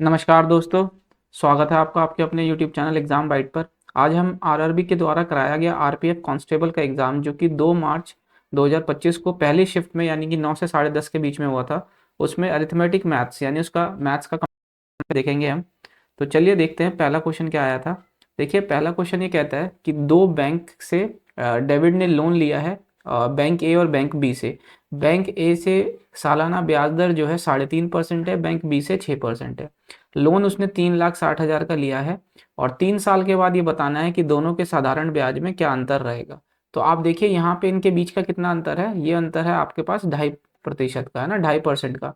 नमस्कार दोस्तों। स्वागत है आपका आपके अपने YouTube चैनल एग्ज़ाम बाइट पर। आज हम आरआरबी के द्वारा कराया गया आरपीएफ कांस्टेबल का एग्ज़ाम जो कि 2 मार्च 2025 को पहली शिफ्ट में यानी कि 9 से 10:30 के बीच में हुआ था। उसमें अरिथमेटिक मैथ्स यानी उसका मैथ्स का देखेंगे हम। तो चलिए देखते हैं पहला क्वेश्चन क्या आया था। देखिए पहला क्वेश्चन ये कहता है कि दो बैंक से डेविड ने लोन लिया है, बैंक ए और बैंक बी से। बैंक ए से सालाना ब्याज दर जो है 3.5% है, बैंक बी से 6% है। लोन उसने 3,60,000 का लिया है और 3 साल के बाद ये बताना है कि दोनों के साधारण ब्याज में क्या अंतर रहेगा। तो आप देखिए यहाँ पे इनके बीच का कितना अंतर है, ये अंतर है आपके पास 2.5% का, है ना, 2.5% का।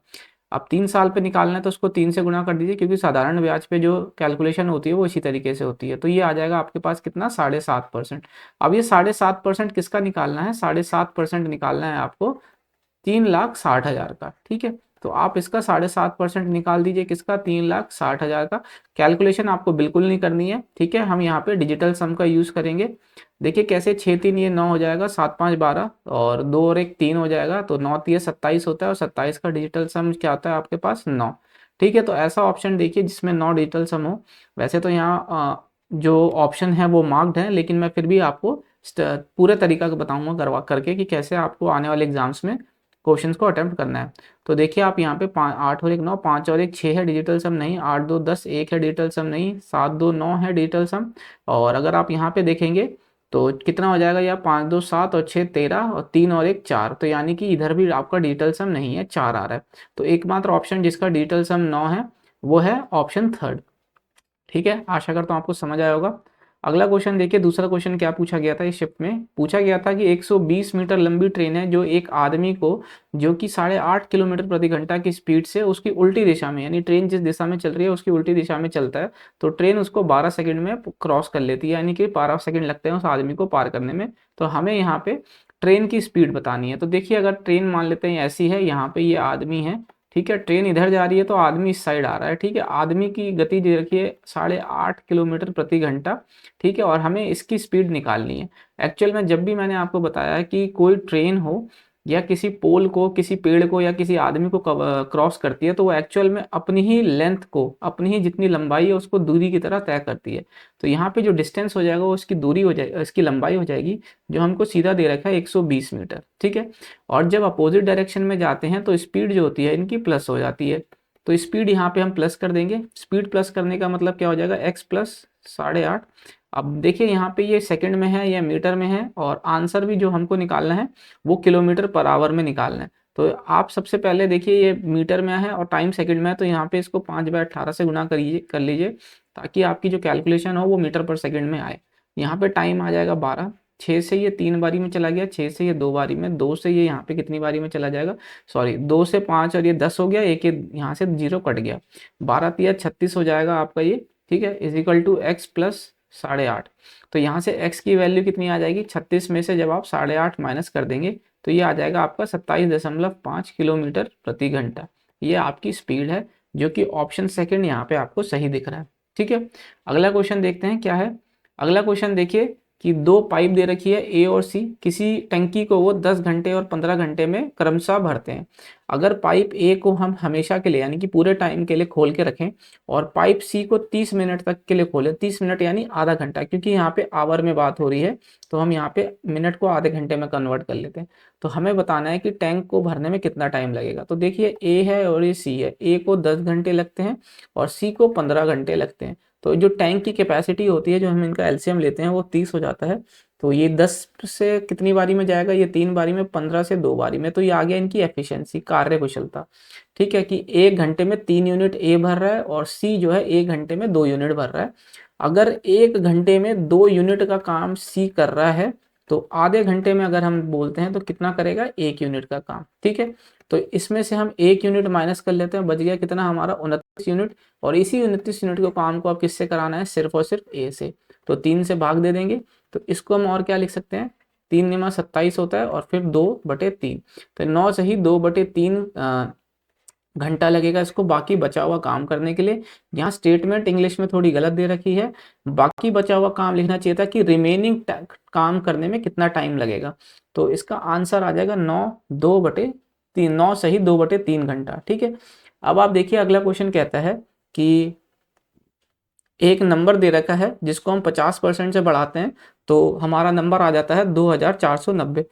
अब 3 साल पे निकालना है तो उसको 3 से गुना कर दीजिए, क्योंकि साधारण ब्याज पे जो कैलकुलेशन होती है वो इसी तरीके से होती है। तो ये आ जाएगा आपके पास कितना, 7.5%। अब ये 7.5% किसका निकालना है, 7.5% निकालना है आपको 3,60,000 का। ठीक है, तो आप इसका 7.5% निकाल दीजिए, किसका, 3,60,000 का। कैलकुलेशन आपको बिल्कुल नहीं करनी है, ठीक है, हम यहाँ पे डिजिटल सम का यूज करेंगे। देखिए कैसे, 6 3 ये 9 हो जाएगा, 7 5 12 और 2 और 1 3 हो जाएगा, तो 9 3 27 होता है और 27 का डिजिटल सम क्या आता है आपके पास, 9। ठीक है, तो ऐसा ऑप्शन देखिए जिसमें 9 डिजिटल सम हो। वैसे तो यहाँ जो ऑप्शन है वो मार्क्ड है, लेकिन मैं फिर भी आपको पूरे तरीका बताऊंगा करवा करके कि कैसे आपको आने वाले एग्जाम्स में क्वेश्चंस को अटेम्प्ट करना है। तो देखिए आप यहाँ पे 8 और 1 9, 5 और 1 6 है डिजिटल सम नहीं, 8 2 10 1 है डिजिटल सम नहीं, 7 2 9 है डिजिटल सम। और अगर आप यहाँ पे देखेंगे तो कितना हो जाएगा, या 5 2 7 और 6 13 और 3 और 1 4, तो यानी कि इधर भी आपका डिजिटल सम नहीं है, 4 आ रहा है। तो एकमात्र ऑप्शन जिसका डिजिटल सम 9 है वो है ऑप्शन थर्ड। ठीक है, आशा करता हूँ आपको समझ आया होगा। अगला क्वेश्चन देखिए, दूसरा क्वेश्चन क्या पूछा गया था इस शिफ्ट में, पूछा गया था कि 120 मीटर लंबी ट्रेन है जो एक आदमी को, जो कि 8.5 किलोमीटर प्रति घंटा की स्पीड से उसकी उल्टी दिशा में, यानी ट्रेन जिस दिशा में चल रही है उसकी उल्टी दिशा में चलता है, तो ट्रेन उसको 12 सेकंड में क्रॉस कर लेती है, यानी कि 12 सेकंड लगते हैं उस आदमी को पार करने में। तो हमें यहाँ पे ट्रेन की स्पीड बतानी है। तो देखिए अगर ट्रेन मान लेते हैं ऐसी है, यहाँ पे ये आदमी है, ठीक है, ट्रेन इधर जा रही है तो आदमी इस साइड आ रहा है। ठीक है, आदमी की गति दे रखी है 8.5 किलोमीटर प्रति घंटा। ठीक है, और हमें इसकी स्पीड निकालनी है। एक्चुअल में जब भी मैंने आपको बताया है कि कोई ट्रेन हो या किसी पोल को, किसी पेड़ को या किसी आदमी को क्रॉस करती है, तो वो एक्चुअल में अपनी ही लेंथ को, अपनी ही जितनी लंबाई है उसको दूरी की तरह तय करती है। तो यहाँ पे जो डिस्टेंस हो जाएगा वो इसकी दूरी हो जाएगी, इसकी लंबाई हो जाएगी, जो हमको सीधा दे रखा है 120 मीटर। ठीक है, और जब अपोजिट डायरेक्शन में जाते हैं तो स्पीड जो होती है इनकी प्लस हो जाती है। तो स्पीड यहाँ पे हम प्लस कर देंगे। स्पीड प्लस करने का मतलब क्या हो जाएगा, x प्लस 8.5। अब देखिए यहाँ पे ये सेकंड में है या मीटर में है, और आंसर भी जो हमको निकालना है वो किलोमीटर पर आवर में निकालना है। तो आप सबसे पहले देखिए ये मीटर में है और टाइम सेकंड में है, तो यहाँ पे इसको 5/18 से गुना करिए, कर लीजिए, ताकि आपकी जो कैलकुलेशन हो वो मीटर पर सेकंड में आए। यहाँ पे टाइम आ जाएगा 12। 6 से ये 3 बारी में चला गया, 6 से ये 2 बारी में, 2 से ये यहाँ पे कितनी बारी में चला जाएगा, सॉरी 2 से 5 और ये 10 हो गया, एक ये यहाँ से 0 कट गया, 12 तिया 36 हो जाएगा आपका ये। ठीक है, is equal to x plus 8.5। तो यहाँ से x की वैल्यू कितनी आ जाएगी, 36 में से जब आप 8.5 माइनस कर देंगे तो ये आ जाएगा आपका 27.5 किलोमीटर प्रति घंटा। ये आपकी स्पीड है, जो कि ऑप्शन सेकंड यहाँ पे आपको सही दिख रहा है। ठीक है, अगला क्वेश्चन देखते हैं क्या है। अगला क्वेश्चन देखिए कि दो पाइप दे रखी है ए और सी, किसी टंकी को वो 10 घंटे और 15 घंटे में क्रमशः भरते हैं। अगर पाइप ए को हम हमेशा के लिए यानी कि पूरे टाइम के लिए खोल के रखें और पाइप सी को 30 मिनट तक के लिए खोलें, 30 मिनट यानी आधा घंटा, क्योंकि यहाँ पे आवर में बात हो रही है तो हम यहाँ पे मिनट को आधे घंटे में कन्वर्ट कर लेते हैं। तो हमें बताना है कि टैंक को भरने में कितना टाइम लगेगा। तो देखिए ए है और ये सी है, ए को 10 घंटे लगते हैं और सी को 15 घंटे लगते हैं। तो जो टैंक की कैपेसिटी होती है, जो हम इनका एलसीएम लेते हैं, वो 30 हो जाता है। तो ये 10 से कितनी बारी में जाएगा, ये 3 बारी में, 15 से 2 बारी में। तो ये आ गया इनकी एफिशिएंसी, कार्य कुशलता। ठीक है, कि 1 घंटे में 3 यूनिट ए भर रहा है और सी जो है 1 घंटे में 2 यूनिट भर रहा है। अगर 1 घंटे में 2 यूनिट का काम सी कर रहा है, तो आधे घंटे में अगर हम बोलते हैं तो कितना करेगा, 1 यूनिट का काम। ठीक है, तो इसमें से हम 1 यूनिट माइनस कर लेते हैं, बच गया कितना हमारा, 29 यूनिट। और इसी 29 यूनिट के काम को आप किससे कराना है, सिर्फ और सिर्फ ए से। तो 3 से भाग दे देंगे, तो इसको हम और क्या लिख सकते हैं, 3 निमा 27 होता है और फिर 2/3। तो 9 से ही 2/3 घंटा लगेगा इसको बाकी बचा हुआ काम करने के लिए। यहाँ स्टेटमेंट इंग्लिश में थोड़ी गलत दे रखी है, बाकी बचा हुआ काम लिखना चाहिए था कि रिमेनिंग काम करने में कितना टाइम लगेगा। तो इसका आंसर आ जाएगा 9 सही 2/3 घंटा। ठीक है, अब आप देखिए अगला क्वेश्चन कहता है कि एक नंबर दे रखा है जिसको हम 50% से बढ़ाते हैं तो हमारा नंबर आ जाता है 2490।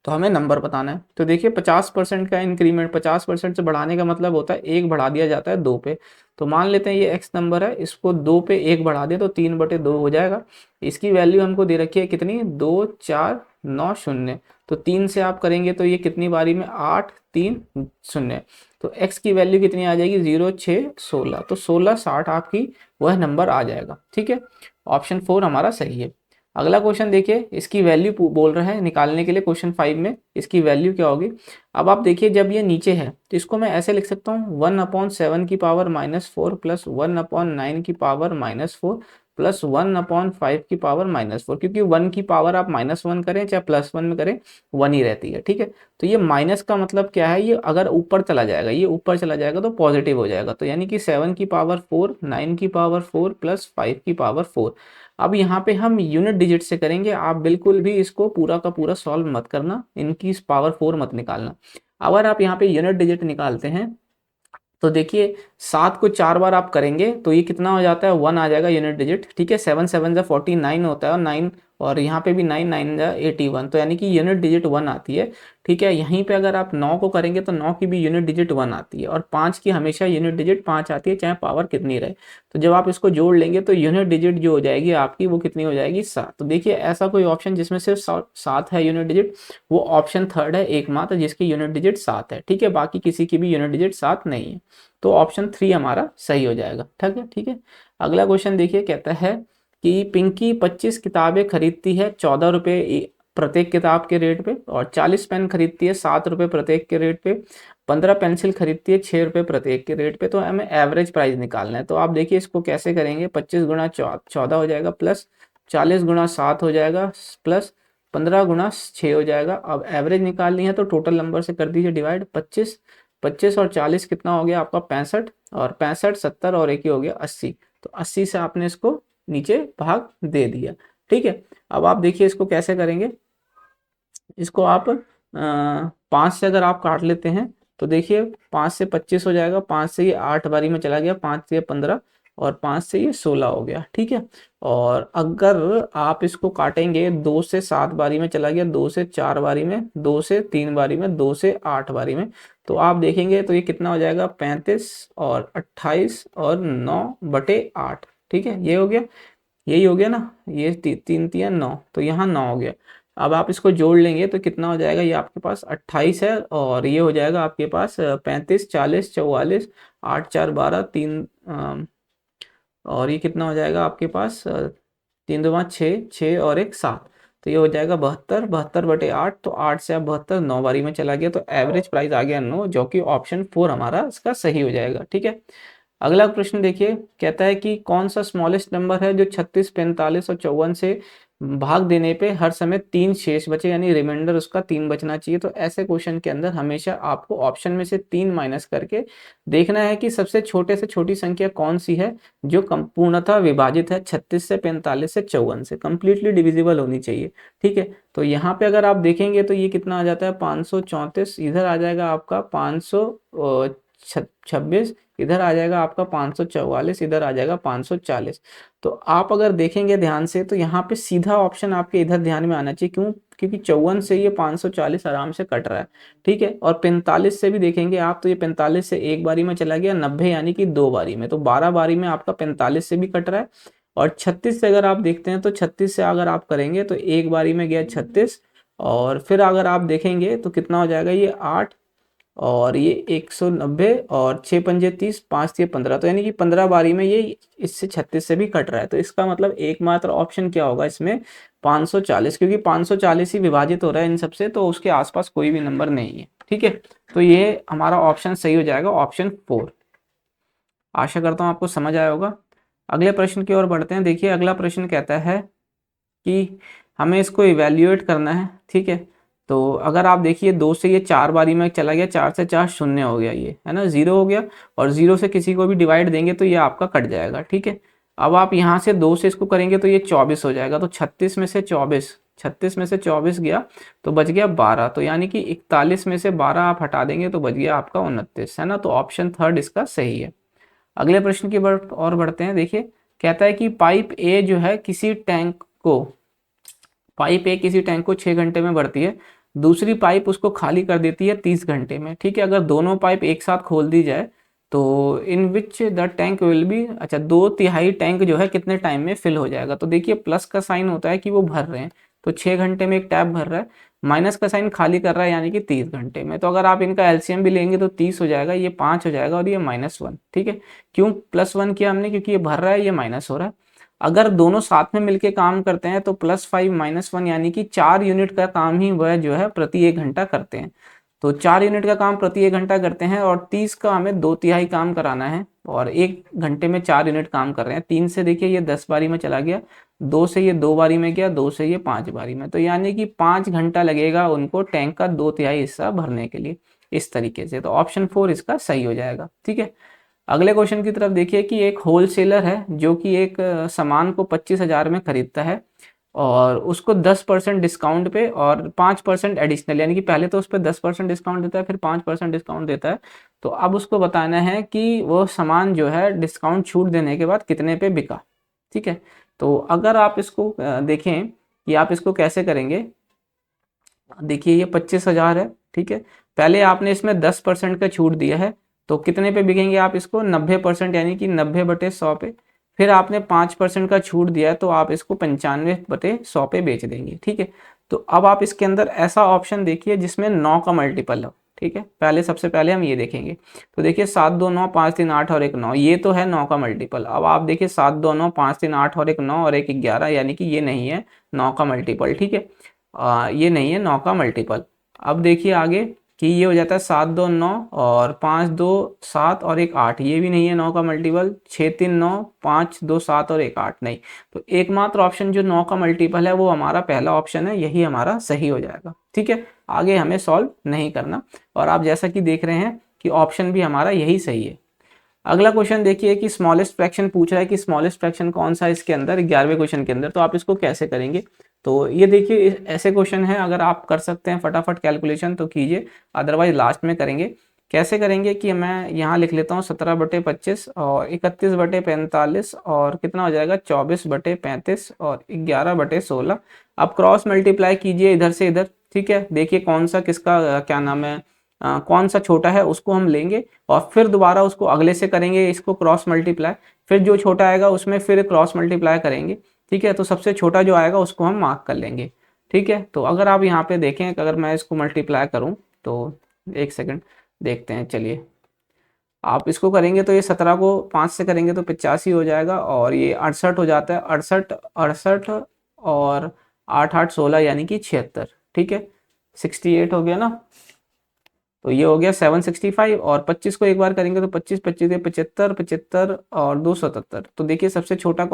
तो हमें नंबर बताना है। तो देखिए 50% का इंक्रीमेंट 50% से बढ़ाने का मतलब होता है एक बढ़ा दिया जाता है 2 पे। तो मान लेते हैं ये x नंबर है, इसको 2 पे 1 बढ़ा दे तो 3/2 हो जाएगा। इसकी वैल्यू हमको दे रखी है कितनी, 2490। तो 3 से आप करेंगे तो ये कितनी बारी में, 830। तो x की वैल्यू कितनी आ जाएगी, 0616। तो 1660 आपकी वह नंबर आ जाएगा। ठीक है, ऑप्शन 4 हमारा सही है। अगला क्वेश्चन देखिए, इसकी वैल्यू बोल रहा है निकालने के लिए। क्वेश्चन 5 में इसकी वैल्यू क्या होगी। अब आप देखिए जब ये नीचे है तो इसको मैं ऐसे लिख सकता हूँ 1/7 की पावर -4 प्लस 1/9 की पावर -4 प्लस 1/5 की पावर -4, क्योंकि 1 की पावर आप -1 करें चाहे +1 में करें 1 ही रहती है। ठीक है, तो ये माइनस का मतलब क्या है, ये अगर ऊपर चला जाएगा, ये ऊपर चला जाएगा तो पॉजिटिव हो जाएगा। तो यानी कि 7 की पावर 4, 9 की पावर 4 प्लस 5 की पावर 4। अब यहाँ पे हम यूनिट डिजिट से करेंगे, आप बिल्कुल भी इसको पूरा का पूरा सॉल्व मत करना, इनकी पावर 4 मत निकालना। अगर आप यहाँ पे यूनिट डिजिट निकालते हैं तो देखिए 7 को 4 बार आप करेंगे तो ये कितना हो जाता है, 1 आ जाएगा यूनिट डिजिट। ठीक है, 7 7 जा 49 होता है, और 9 और यहाँ पे भी 9 9 जा 81, तो यानी कि यूनिट डिजिट 1 आती है। ठीक है, यहीं पे अगर आप 9 को करेंगे तो 9 की भी यूनिट डिजिट 1 आती है, और 5 की हमेशा यूनिट डिजिट 5 आती है चाहे पावर कितनी रहे। तो जब आप इसको जोड़ लेंगे तो यूनिट डिजिट जो हो जाएगी आपकी वो कितनी हो जाएगी, 7। तो देखिए ऐसा कोई ऑप्शन जिसमें सिर्फ 7 है यूनिट डिजिट, वो ऑप्शन 3 है एकमात्र जिसकी यूनिट डिजिट 7 है। ठीक है, बाकी किसी की भी यूनिट डिजिट 7 नहीं है। तो ऑप्शन 3 हमारा सही हो जाएगा। ठीक है, ठीक है। अगला क्वेश्चन देखिए, कहता है कि पिंकी 25 किताबें खरीदती है 14 रुपये प्रत्येक किताब के रेट पे, और 40 पेन खरीदती है 7 रुपये प्रत्येक के रेट पे, 15 पेंसिल खरीदती है 6 रुपये प्रत्येक के रेट पे। तो हमें एवरेज प्राइस निकालना है। तो आप देखिए इसको कैसे करेंगे, 25 गुणा 14 हो जाएगा, प्लस 40 गुणा 7 हो जाएगा, प्लस 15 गुणा 6 हो जाएगा। अब एवरेज निकालनी है तो टोटल नंबर से कर दीजिए डिवाइड। 25 25 और 40 कितना हो गया आपका, 65, और 65 70 और एक ही हो गया 80। तो 80 से आपने इसको नीचे भाग दे दिया। ठीक है, अब आप देखिए इसको कैसे करेंगे। इसको आप 5 से अगर आप काट लेते हैं तो देखिए 5 से 25 हो जाएगा, 5 से ये 8 बारी में चला गया, 5 से ये 15, और 5 से ये 16 हो गया। ठीक है, और अगर आप इसको काटेंगे 2 से 7 बारी में चला गया, 2 से 4 बारी में, 2 से 3 बारी में, 2 से 8 बारी में, तो आप देखेंगे तो ये कितना हो जाएगा, 35 और 28 और 9/8। ठीक है, ये हो गया, यही हो गया ना, ये 3 3 9, तो यहाँ 9 हो गया। अब आप इसको जोड़ लेंगे तो कितना हो जाएगा, ये आपके पास 28 है, और ये हो जाएगा आपके पास 35 40 44, 8 4 12 3, और ये कितना हो जाएगा आपके पास 3 2 5 6, 6 और एक 7। तो ये हो जाएगा 72, 72/8। तो 8 से आप 72 9 बारी में चला गया, तो एवरेज प्राइस आ गया 9, जो कि ऑप्शन 4 हमारा इसका सही हो जाएगा। ठीक है, अगला प्रश्न देखिए, कहता है कि कौन सा स्मॉलेस्ट नंबर है जो 36 45 और 54 से भाग देने पे हर समय 3 शेष बचे, यानी रिमाइंडर उसका 3 बचना चाहिए। तो ऐसे क्वेश्चन के अंदर हमेशा आपको ऑप्शन में से 3 माइनस करके देखना है कि सबसे छोटे से छोटी संख्या कौन सी है जो पूर्णतः विभाजित है 36 से 45 से 54 से, कंप्लीटली डिविजिबल होनी चाहिए। ठीक है, तो यहाँ पे अगर आप देखेंगे तो ये कितना आ जाता है, 534, इधर आ जाएगा आपका 526, इधर आ जाएगा आपका 544, इधर आ जाएगा 540। तो आप अगर देखेंगे ध्यान से तो यहाँ पे सीधा ऑप्शन आपके इधर ध्यान में आना चाहिए। क्यों, क्योंकि 54 से ये 540 आराम से कट रहा है। ठीक है, और 45 से भी देखेंगे आप तो ये 45 से एक बारी में चला गया, 90 यानी कि 2 बारी में, तो 12 बारी में आपका 45 से भी कट रहा है। और 36 से अगर आप देखते हैं तो 36 से अगर आप करेंगे तो एक बारी में गया 36, और फिर अगर आप देखेंगे तो कितना हो जाएगा, ये 8, और ये 190, और 6 पंजे 30, 5 ये 15, तो यानी कि 15 बारी में ये इससे 36 से भी कट रहा है। तो इसका मतलब एकमात्र ऑप्शन क्या होगा इसमें, 540, क्योंकि 540 ही विभाजित हो रहा है इन सबसे, तो उसके आसपास कोई भी नंबर नहीं है। ठीक है, तो ये हमारा ऑप्शन सही हो जाएगा, ऑप्शन 4। आशा करता हूँ आपको समझ आया होगा। अगले प्रश्न की ओर बढ़ते हैं। देखिए अगला प्रश्न कहता है कि हमें इसको इवेल्युएट करना है। ठीक है, तो अगर आप देखिए 2 से ये 4 बारी में चला गया, 4 से 4 शून्य हो गया, ये है ना 0 हो गया, और 0 से किसी को भी डिवाइड देंगे तो ये आपका कट जाएगा। ठीक है, अब आप यहाँ से 2 से इसको करेंगे तो ये 24 हो जाएगा। तो 36 में से 24 गया तो बच गया 12, तो यानी कि 41 में से 12 आप हटा देंगे तो बच गया आपका 29, है ना। तो ऑप्शन 3 इसका सही है। अगले प्रश्न की और बढ़ते हैं। देखिए कहता है कि पाइप ए किसी टैंक को 6 घंटे में भरती है, दूसरी पाइप उसको खाली कर देती है 30 घंटे में। ठीक है, अगर दोनों पाइप एक साथ खोल दी जाए तो in which the tank will be, अच्छा 2/3 टैंक जो है कितने टाइम में फिल हो जाएगा। तो देखिए प्लस का साइन होता है कि वो भर रहे हैं, तो 6 घंटे में एक टैप भर रहा है, माइनस का साइन खाली कर रहा है यानी कि 30 घंटे में। तो अगर आप इनका एलसीएम भी लेंगे तो 30 हो जाएगा, ये 5 हो जाएगा और ये -1। ठीक है, क्यों +1 किया हमने, क्योंकि ये भर रहा है ये माइनस हो रहा है। अगर दोनों साथ में मिलके काम करते हैं तो +5 -1 यानी कि 4 यूनिट का काम ही वह जो है प्रति 1 घंटा करते हैं। तो 4 यूनिट का काम प्रति 1 घंटा करते हैं और 30 का हमें 2/3 काम कराना है और 1 घंटे में 4 यूनिट काम कर रहे हैं। 3 से देखिए ये 10 बारी में चला गया, 2 से ये 2 बारी में गया, 2 से ये 5 बारी में, तो यानी कि 5 घंटा लगेगा उनको टैंक का 2/3 हिस्सा भरने के लिए, इस तरीके से। तो ऑप्शन 4 इसका सही हो जाएगा। ठीक है, अगले क्वेश्चन की तरफ देखिए कि एक होलसेलर है जो कि एक सामान को 25,000 में खरीदता है और उसको 10% डिस्काउंट पे और 5% एडिशनल, यानी कि पहले तो उस पर 10% डिस्काउंट देता है फिर 5% डिस्काउंट देता है। तो अब उसको बताना है कि वो सामान जो है डिस्काउंट छूट देने के बाद कितने पे बिका। ठीक है, तो अगर आप इसको देखें कि आप इसको कैसे करेंगे। देखिए ये 25,000 है। ठीक है, पहले आपने इसमें 10% का छूट दिया है, तो कितने पे बिकेंगे आप इसको 90%, यानी कि 90/100 पे। फिर आपने 5% का छूट दिया है तो आप इसको 95/100 पे बेच देंगे। ठीक है, तो अब आप इसके अंदर ऐसा ऑप्शन देखिए जिसमें 9 का मल्टीपल हो। ठीक है, पहले सबसे पहले हम ये देखेंगे। तो देखिए 7 2 9 5 3 8 और एक 9, ये तो है 9 का मल्टीपल। अब आप देखिए 7 2 9 5 3 8 और एक 9 और एक 11, यानी कि ये नहीं है 9 का मल्टीपल। ठीक है, ये नहीं है 9 का मल्टीपल। अब देखिए आगे कि ये हो जाता है 7 2 9 और 5 2 7 और एक 8, ये भी नहीं है 9 का मल्टीपल। 6 3 9 5 2 7 और एक 8 नहीं। तो एकमात्र ऑप्शन जो 9 का मल्टीपल है वो हमारा पहला ऑप्शन है, यही हमारा सही हो जाएगा। ठीक है, आगे हमें सॉल्व नहीं करना। और आप जैसा कि देख रहे हैं कि ऑप्शन भी हमारा यही सही है। अगला क्वेश्चन देखिए कि स्मॉलेस्ट फ्रैक्शन पूछ रहा है कि स्मॉलेस्ट फ्रैक्शन कौन सा है इसके अंदर 11वें क्वेश्चन के अंदर। तो आप इसको कैसे करेंगे। तो ये देखिए ऐसे क्वेश्चन है, अगर आप कर सकते हैं फटाफट कैलकुलेशन तो कीजिए, अदरवाइज लास्ट में करेंगे। कैसे करेंगे कि मैं यहाँ लिख लेता हूँ 17/25 और 31/45 और कितना हो जाएगा 24/35 और 11/16। आप क्रॉस मल्टीप्लाई कीजिए इधर से इधर। ठीक है, देखिए कौन सा किसका क्या नाम है, कौन सा छोटा है उसको हम लेंगे और फिर दोबारा उसको अगले से करेंगे इसको क्रॉस मल्टीप्लाई, फिर जो छोटा आएगा उसमें फिर क्रॉस मल्टीप्लाई करेंगे। ठीक है, तो सबसे छोटा जो आएगा उसको हम मार्क कर लेंगे। ठीक है, तो अगर आप यहाँ पे देखें कि अगर मैं इसको मल्टीप्लाई करूँ तो एक सेकंड देखते हैं, चलिए आप इसको करेंगे तो ये 17 को 5 से करेंगे तो 85 हो जाएगा और ये 68 हो जाता है, 68 68 और 8 8 16 यानी कि 76। ठीक है, 68 हो गया ना, तो ये हो गया 765 और 25 को एक बार करेंगे तो 25 25 75 75 और 277। तो देखिए सबसे छोटा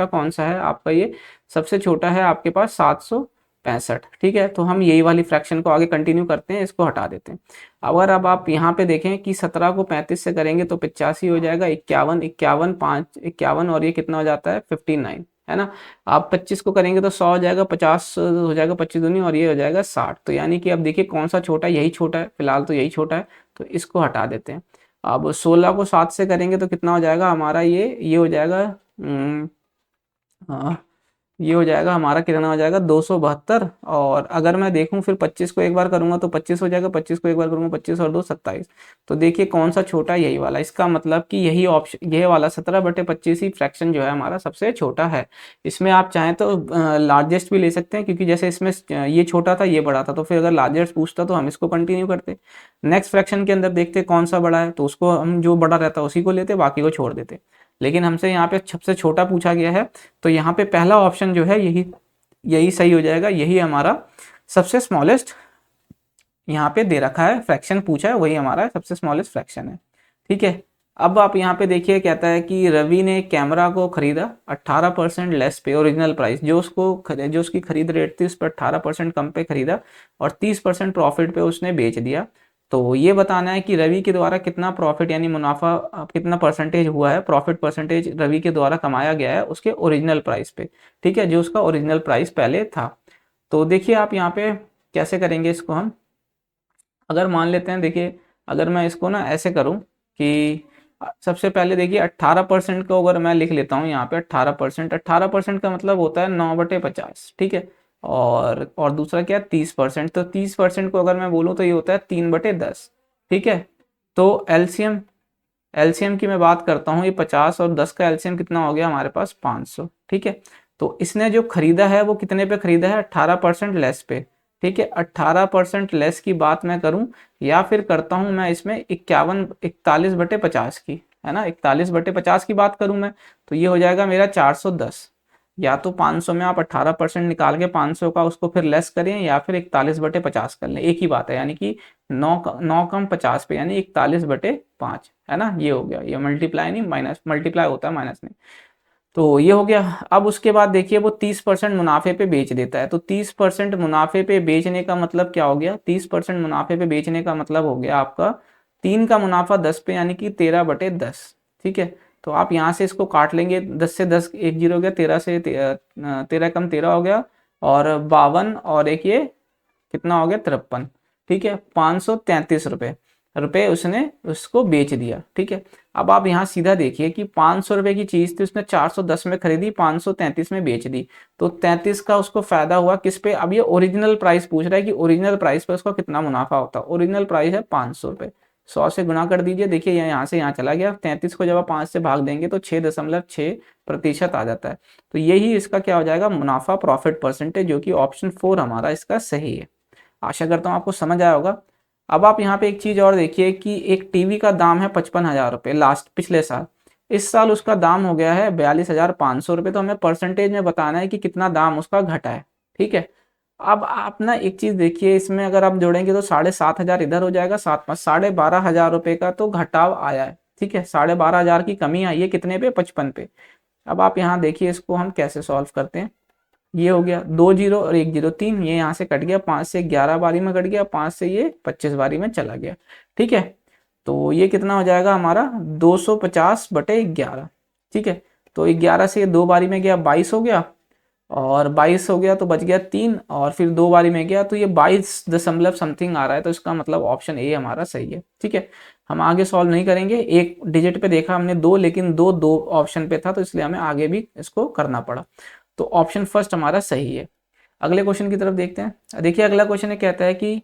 कौन सा है आपका, ये सबसे छोटा है आपके पास 765। ठीक है, तो हम यही वाली फ्रैक्शन को आगे कंटिन्यू करते हैं, इसको हटा देते हैं। अगर अब आप यहाँ पे देखें कि 17 को 35 से करेंगे तो 85 हो जाएगा, 51 51 5 51 और ये कितना हो जाता है 59, है ना। आप 25 को करेंगे तो 100 हो जाएगा, 50 हो जाएगा 25 दूनी और ये हो जाएगा 60। तो यानी कि अब देखिए कौन सा छोटा है, यही छोटा है, फिलहाल तो यही छोटा है, तो इसको हटा देते हैं। अब 16 को 7 से करेंगे तो कितना हो जाएगा हमारा, ये हो जाएगा हाँ, ये हो जाएगा हमारा कितना हो जाएगा 272। और अगर मैं देखूं फिर 25 को एक बार करूंगा तो 25 हो जाएगा, 25 को एक बार करूंगा 25 और 2 27। तो देखिए कौन सा छोटा है, यही वाला। इसका मतलब कि यही ऑप्शन, यही वाला 17/25 ही फ्रैक्शन जो है हमारा सबसे छोटा है। इसमें आप चाहें तो लार्जेस्ट भी ले सकते हैं, क्योंकि जैसे इसमें ये छोटा था ये बड़ा था, तो फिर अगर लार्जेस्ट पूछता तो हम इसको कंटिन्यू करते। नेक्स्ट फ्रैक्शन के अंदर देखते कौन सा बड़ा है, तो उसको हम जो बड़ा रहता है उसी को लेते, बाकी को छोड़ देते। लेकिन हमसे यहाँ पे सबसे छोटा पूछा गया है, तो यहाँ पे पहला ऑप्शन जो है यही यही सही हो जाएगा, यही हमारा सबसे स्मॉलेस्ट यहाँ पे दे रखा है, फ्रैक्शन पूछा है वही हमारा सबसे स्मॉलेस्ट फ्रैक्शन है। ठीक है, अब आप यहाँ पे देखिए कहता है कि रवि ने कैमरा को खरीदा 18% लेस पे ओरिजिनल प्राइस, जो उसकी खरीद रेट थी उस पर 18% कम पे खरीदा और 30% प्रॉफिट पे उसने बेच दिया। तो ये बताना है कि रवि के द्वारा कितना प्रॉफिट यानी मुनाफा कितना परसेंटेज हुआ है, प्रॉफिट परसेंटेज रवि के द्वारा कमाया गया है उसके ओरिजिनल प्राइस पे। ठीक है, जो उसका ओरिजिनल प्राइस पहले था। तो देखिए आप यहाँ पे कैसे करेंगे इसको हम, अगर मान लेते हैं, देखिए अगर मैं इसको ना ऐसे करूं कि सबसे पहले देखिए 18% को अगर मैं लिख लेता हूँ यहाँ पे 18%, 18% का मतलब होता है 9/50, ठीक है। और दूसरा क्या है 30%, तो 30% को अगर मैं बोलूँ तो ये होता है 3/10, ठीक है। तो एलसीएम एलसीएम की मैं बात करता हूँ, ये 50 और 10 का एलसीएम कितना हो गया हमारे पास 500, ठीक है। तो इसने जो खरीदा है वो कितने पे खरीदा है 18% लेस पे, ठीक है। 18% लेस की बात मैं करूं या फिर करता हूं मैं इसमें 41 की, है ना, 41/50 की बात करूं मैं, तो ये हो जाएगा मेरा 410। या तो 500 में आप 18% निकाल के 500 का उसको फिर लेस करें या फिर 41/50 कर लें, एक ही बात है, यानी कि 9 कम 50 पे यानी 41/5, है ना। ये हो गया, ये मल्टीप्लाई नहीं माइनस, मल्टीप्लाई होता है माइनस नहीं। तो ये हो गया। अब उसके बाद देखिए वो 30% मुनाफे पे बेच देता है, तो 30% मुनाफे पे बेचने का मतलब क्या हो गया, 30% मुनाफे पे बेचने का मतलब हो गया आपका 3 का मुनाफा 10 पे यानी कि 13/10, ठीक है। तो आप यहाँ से इसको काट लेंगे, 10 से 10 एक जीरो हो गया, 13 से 13 कम 13 हो गया, और 52 और एक ये कितना हो गया 53, ठीक है। 533 रुपये उसने उसको बेच दिया, ठीक है। अब आप यहाँ सीधा देखिए कि 500 रुपये की चीज थी, उसने 410 में खरीदी, 533 में बेच दी, तो 33 का उसको फायदा हुआ किस पे। अब ये ओरिजिनल प्राइस पूछ रहा है कि ओरिजिनल प्राइस पे उसको कितना मुनाफा होता है। ओरिजिनल प्राइस है 500 रुपये, 100 से गुना कर दीजिए, देखिए यहाँ से यहाँ चला गया, 33 को जब आप 5 से भाग देंगे तो 6.6% आ जाता है। तो यही इसका क्या हो जाएगा मुनाफा, प्रॉफिट परसेंटेज, जो कि ऑप्शन 4 हमारा इसका सही है। आशा करता हूँ आपको समझ आया होगा। अब आप यहाँ पे एक चीज और देखिए कि एक टीवी का दाम है 55,000 रुपये लास्ट पिछले साल, इस साल उसका दाम हो गया है 42,500 रुपये, तो हमें परसेंटेज में बताना है कि कितना दाम उसका घटा है, ठीक है। अब आप ना एक चीज देखिए, इसमें अगर आप जोड़ेंगे तो 7,500 इधर हो जाएगा, 12,500 का तो घटाव आया है, ठीक है। 12,500 की कमी आई है कितने पे 55 पे। अब आप यहाँ देखिए इसको हम कैसे सॉल्व करते हैं। ये हो गया 2 जीरो और 1 जीरो, 3, ये यहाँ से कट गया, 5 से 11 बारी में कट गया, 5 से ये 25 बारी में चला गया, ठीक है। तो ये कितना हो जाएगा हमारा 250/11, ठीक है। तो 11 से 2 बारी में गया 22 हो गया, और 22 हो गया तो बच गया 3, और फिर 2 बारी में गया तो ये 22 दशमलव समथिंग आ रहा है, तो इसका मतलब ऑप्शन ए हमारा सही है, ठीक है। हम आगे सॉल्व नहीं करेंगे, एक डिजिट पे देखा हमने दो, लेकिन दो दो ऑप्शन पे था, तो इसलिए हमें आगे भी इसको करना पड़ा। तो ऑप्शन फर्स्ट हमारा सही है। अगले क्वेश्चन की तरफ देखते हैं। देखिए अगला क्वेश्चन ये कहता है कि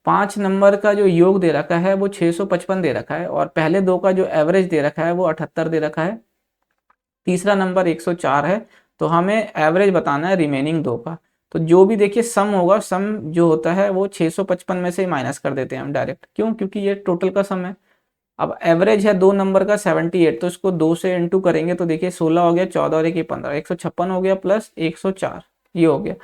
5 नंबर का जो योग दे रखा है वो 655 दे रखा है, और पहले दो का जो एवरेज दे रखा है वो 78 दे रखा है, तीसरा नंबर 104 है, तो हमें एवरेज बताना है रिमेनिंग दो का। तो जो भी देखिए सम होगा, सम जो होता है वो 655 में से माइनस कर देते हैं हम डायरेक्ट, क्यों, क्योंकि ये टोटल का सम है। अब एवरेज है दो नंबर का 78, तो इसको 2 से इंटू करेंगे तो देखिए 16 हो गया, 14 और 1 15, 156 हो गया प्लस 104, ये हो गया।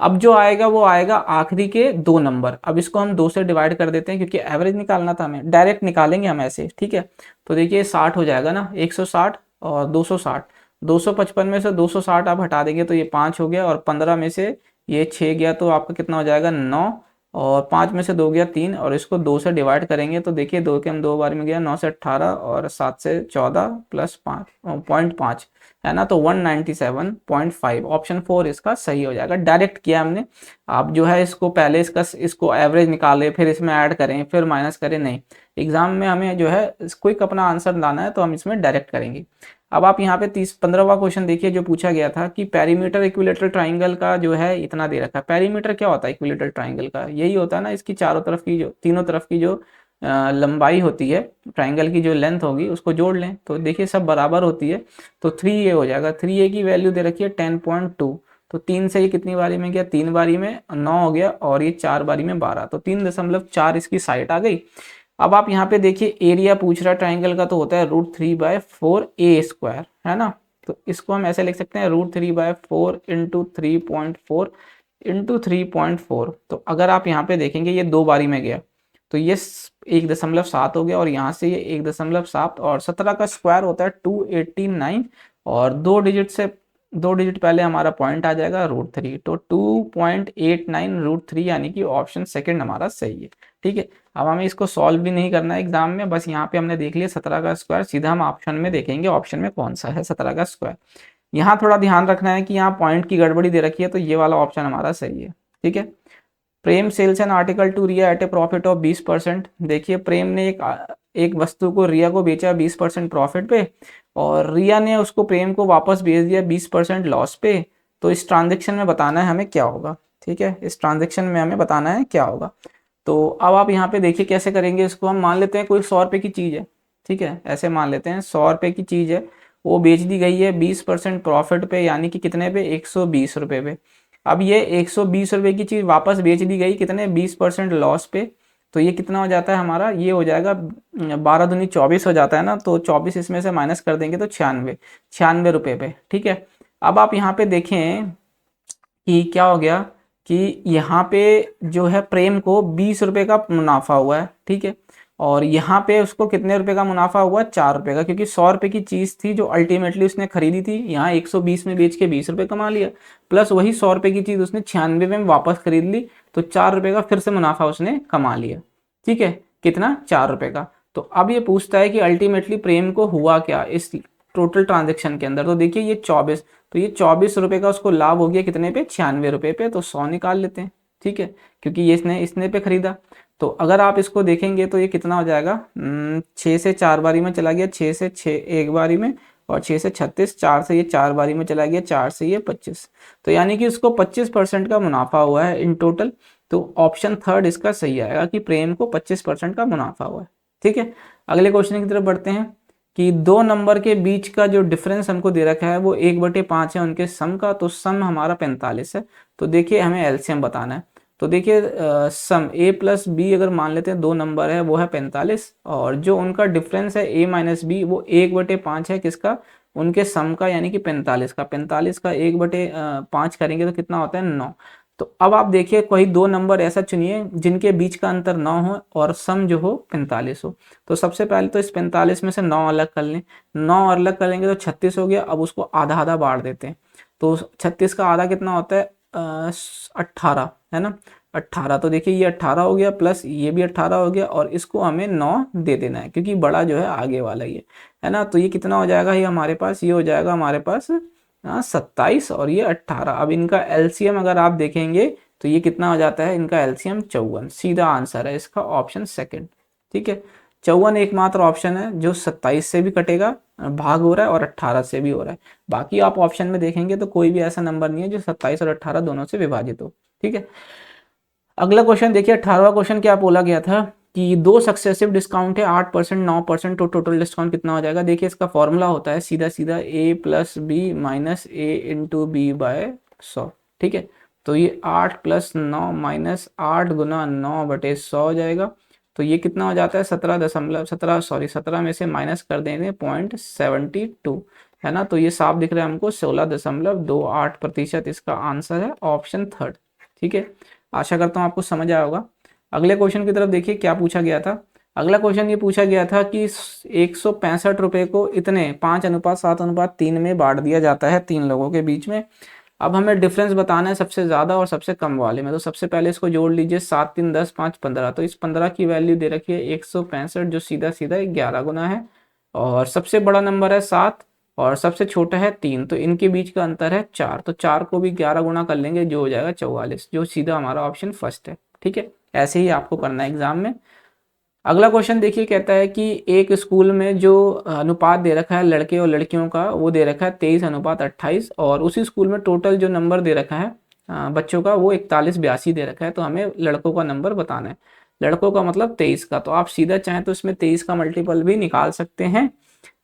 अब जो आएगा वो आएगा आखिरी के दो नंबर, अब इसको हम 2 से डिवाइड कर देते हैं क्योंकि एवरेज निकालना था हमें, डायरेक्ट निकालेंगे हम ऐसे, ठीक है। तो देखिए 60 हो जाएगा ना, 160 और 260, 255 में से 260 आप हटा देंगे तो ये 5 हो गया, और 15 में से ये 6 गया तो आपका कितना हो जाएगा 9, और 5 में से 2 गया 3, और इसको 2 से डिवाइड करेंगे तो देखिए 2 के हम 2 बार में गया, 9 से 18 और 7 से 14 प्लस 5.5 है ना, तो 197.5, ऑप्शन 4 इसका सही हो जाएगा। डायरेक्ट किया हमने, आप जो है इसको पहले इसको एवरेज निकाले फिर इसमें ऐड करें फिर माइनस करें, नहीं, एग्जाम में हमें जो है क्विक अपना आंसर लाना है तो हम इसमें डायरेक्ट करेंगे। अब आप यहाँ पे 15वां क्वेश्चन देखिए जो पूछा गया था कि पेरीमीटर इक्विलेटरल ट्राइंगल का जो है इतना दे रखा है। पेरीमीटर क्या होता है इक्विलेटरल ट्राइंगल का, यही होता है ना, इसकी चारों तरफ की जो तीनों तरफ की जो लंबाई होती है ट्राइंगल की, जो लेंथ होगी उसको जोड़ लें तो देखिए सब बराबर होती है, तो 3a हो जाएगा। 3a की वैल्यू दे रखी है 10.2, तो 3 से ये कितनी बारी में गया 3 बारी में 9 हो गया, और ये 4 बारी में 12, तो 3.4 इसकी साइड आ गई। अब आप यहाँ पे देखिए एरिया पूछ रहा है ट्राइंगल का, तो होता है √3/4a², है ना। तो इसको हम ऐसे लिख सकते हैं √3/4 इंटू 3.4 इंटू 3.4। तो अगर आप यहाँ पे देखेंगे ये 2 बारी में गया तो ये 1.7 हो गया, और यहाँ से ये 1.7, और 17 का स्क्वायर होता है 289, और दो डिजिट पहले हमारा पॉइंट आ जाएगा √3, तो 2.89 √3 यानी कि ऑप्शन सेकंड हमारा सही है, ठीक है। अब हमें इसको सॉल्व भी नहीं करना है एग्जाम में, बस यहाँ पे हमने देख लिया 17 का स्क्वायर, सीधा हम ऑप्शन में देखेंगे ऑप्शन में कौन सा है 17 का स्क्वायर। यहाँ थोड़ा ध्यान रखना है कि यहाँ पॉइंट की गड़बड़ी दे रखी है, तो ये वाला ऑप्शन हमारा सही है, ठीक है। Prem sells an article to Riya at a profit of 20%। देखिए प्रेम ने एक एक वस्तु को रिया को बेचा 20% प्रॉफिट पे और रिया ने उसको प्रेम को वापस बेच दिया 20% लॉस पे, तो इस ट्रांजेक्शन में बताना है हमें क्या होगा। ठीक है, इस ट्रांजेक्शन में हमें बताना है क्या होगा। तो अब आप यहाँ पे देखिए कैसे करेंगे इसको। हम मान लेते हैं कोई 100 रुपये की चीज़ है, ठीक है, ऐसे मान लेते हैं 100 रुपये की चीज़ है, वो बेच दी गई है 20% प्रॉफिट पे, यानी कि कितने पे, 120 रुपये पे। अब ये 120 रुपये की चीज़ वापस बेच दी गई कितने, 20% लॉस पे। तो ये कितना हो जाता है हमारा, ये हो जाएगा 12 दूनी 24 हो जाता है ना, तो 24 इसमें से माइनस कर देंगे तो 96 रुपये पे। ठीक है, अब आप यहाँ पे देखें कि क्या हो गया कि यहाँ पे जो है प्रेम को 20 रुपये का मुनाफा हुआ है, ठीक है, और यहाँ पे उसको कितने रुपए का मुनाफा हुआ, 4 रुपये का, क्योंकि 100 रुपये की चीज़ थी जो अल्टीमेटली उसने खरीदी थी, यहाँ 120 में बेच के 20 रुपये कमा लिया, प्लस वही 100 रुपये की चीज़ उसने 96 में वापस खरीद ली, तो 4 रुपये का फिर से मुनाफा उसने कमा लिया। ठीक है, कितना, 4 रुपये का। तो अब ये पूछता है कि अल्टीमेटली प्रेम को हुआ क्या इस टोटल ट्रांजेक्शन के अंदर। तो देखिए ये 24, तो ये 24 रुपये का उसको लाभ हो गया कितने पे, 96 रुपये पे, तो 100 निकाल लेते हैं। ठीक है, क्योंकि ये इसने पे खरीदा। तो अगर आप इसको देखेंगे तो ये कितना हो जाएगा, 6 से 4 बारी में चला गया, 6 से 6 एक बारी में, और 6 से 36, 4 से ये 4 बारी में चला गया, 4 से ये 25, तो यानी कि उसको 25% का मुनाफा हुआ है इन टोटल। तो ऑप्शन थर्ड इसका सही आएगा कि प्रेम को 25% का मुनाफा हुआ है। ठीक है, अगले क्वेश्चन की तरफ बढ़ते हैं कि दो नंबर के बीच का जो डिफरेंस हमको दे रखा है वो 1/5 है उनके सम का, तो सम हमारा 45 है। तो देखिए हमें एलसीएम बताना है। तो देखिए सम a प्लस बी अगर मान लेते हैं, दो नंबर है वो है 45, और जो उनका डिफरेंस है a माइनस बी वो 1/5 है किसका, उनके सम का, यानी कि 45 का। 45 का 1/5 करेंगे तो कितना होता है, 9। तो अब आप देखिए कोई दो नंबर ऐसा चुनिए जिनके बीच का अंतर 9 हो और सम जो हो 45 हो। तो सबसे पहले तो इस 45 में से 9 अलग कर लें, 9 अलग करेंगे तो 36 हो गया। अब उसको आधा आधा बांट देते हैं, तो 36 का आधा कितना होता है, 18 है ना, 18। तो देखिए ये 18 हो गया, प्लस ये भी 18 हो गया, और इसको हमें 9 दे देना है क्योंकि बड़ा जो है आगे वाला ही है ना। तो ये कितना हो जाएगा, ये हमारे पास, ये हो जाएगा हमारे पास 27 और ये 18। अब इनका एलसीएम अगर आप देखेंगे तो ये कितना हो जाता है, इनका एलसीएम 54। सीधा आंसर है इसका ऑप्शन सेकंड। ठीक है, 54 एकमात्र ऑप्शन है जो 27 से भी कटेगा, भाग हो रहा है, और 18 से भी हो रहा है। बाकी आप ऑप्शन में देखेंगे तो कोई भी ऐसा नंबर नहीं है जो 27 और 18 दोनों से विभाजित हो। ठीक है, अगला क्वेश्चन देखिए, 18वां क्वेश्चन क्या बोला गया था कि दो सक्सेसिव डिस्काउंट है 8%, 9%, तो टोटल डिस्काउंट कितना हो जाएगा। देखिए इसका फॉर्मूला होता है सीधा सीधा a plus B minus A into B by 100। ठीक है, तो ये 8 प्लस 9 माइनस 8 गुना 9/100 हो जाएगा। तो ये कितना हो जाता है, 17 में से माइनस कर देंगे 0.72, है ना। तो ये साफ दिख रहा है हमको 16.28% इसका आंसर है ऑप्शन थर्ड। ठीक है, आशा करता हूँ आपको समझ आया होगा। अगले क्वेश्चन की तरफ देखिए क्या पूछा गया था। अगला क्वेश्चन ये पूछा गया था कि 165 रुपये को इतने 5:7:3 में बांट दिया जाता है 3 लोगों के बीच में। अब हमें डिफरेंस बताना है सबसे ज़्यादा और सबसे कम वाले में। तो सबसे पहले इसको जोड़ लीजिए, 7 3 10 5 15। तो इस 15 की वैल्यू दे रखी है 165, जो सीधा सीधा 11 गुना है, और सबसे बड़ा नंबर है 7 और सबसे छोटा है 3, तो इनके बीच का अंतर है 4। तो 4 को भी 11 गुना कर लेंगे जो हो जाएगा 44, जो सीधा हमारा ऑप्शन फर्स्ट है। ठीक है, ऐसे ही आपको करना है एग्जाम में। अगला क्वेश्चन देखिए, कहता है कि एक स्कूल में जो अनुपात दे रखा है लड़के और लड़कियों का, वो दे रखा है 23:28, और उसी स्कूल में टोटल जो नंबर दे रखा है बच्चों का वो 41-82 दे रखा है। तो हमें लड़कों का नंबर बताना है, लड़कों का मतलब 23 का। तो आप सीधा चाहें तो इसमें 23 का मल्टीपल भी निकाल सकते हैं,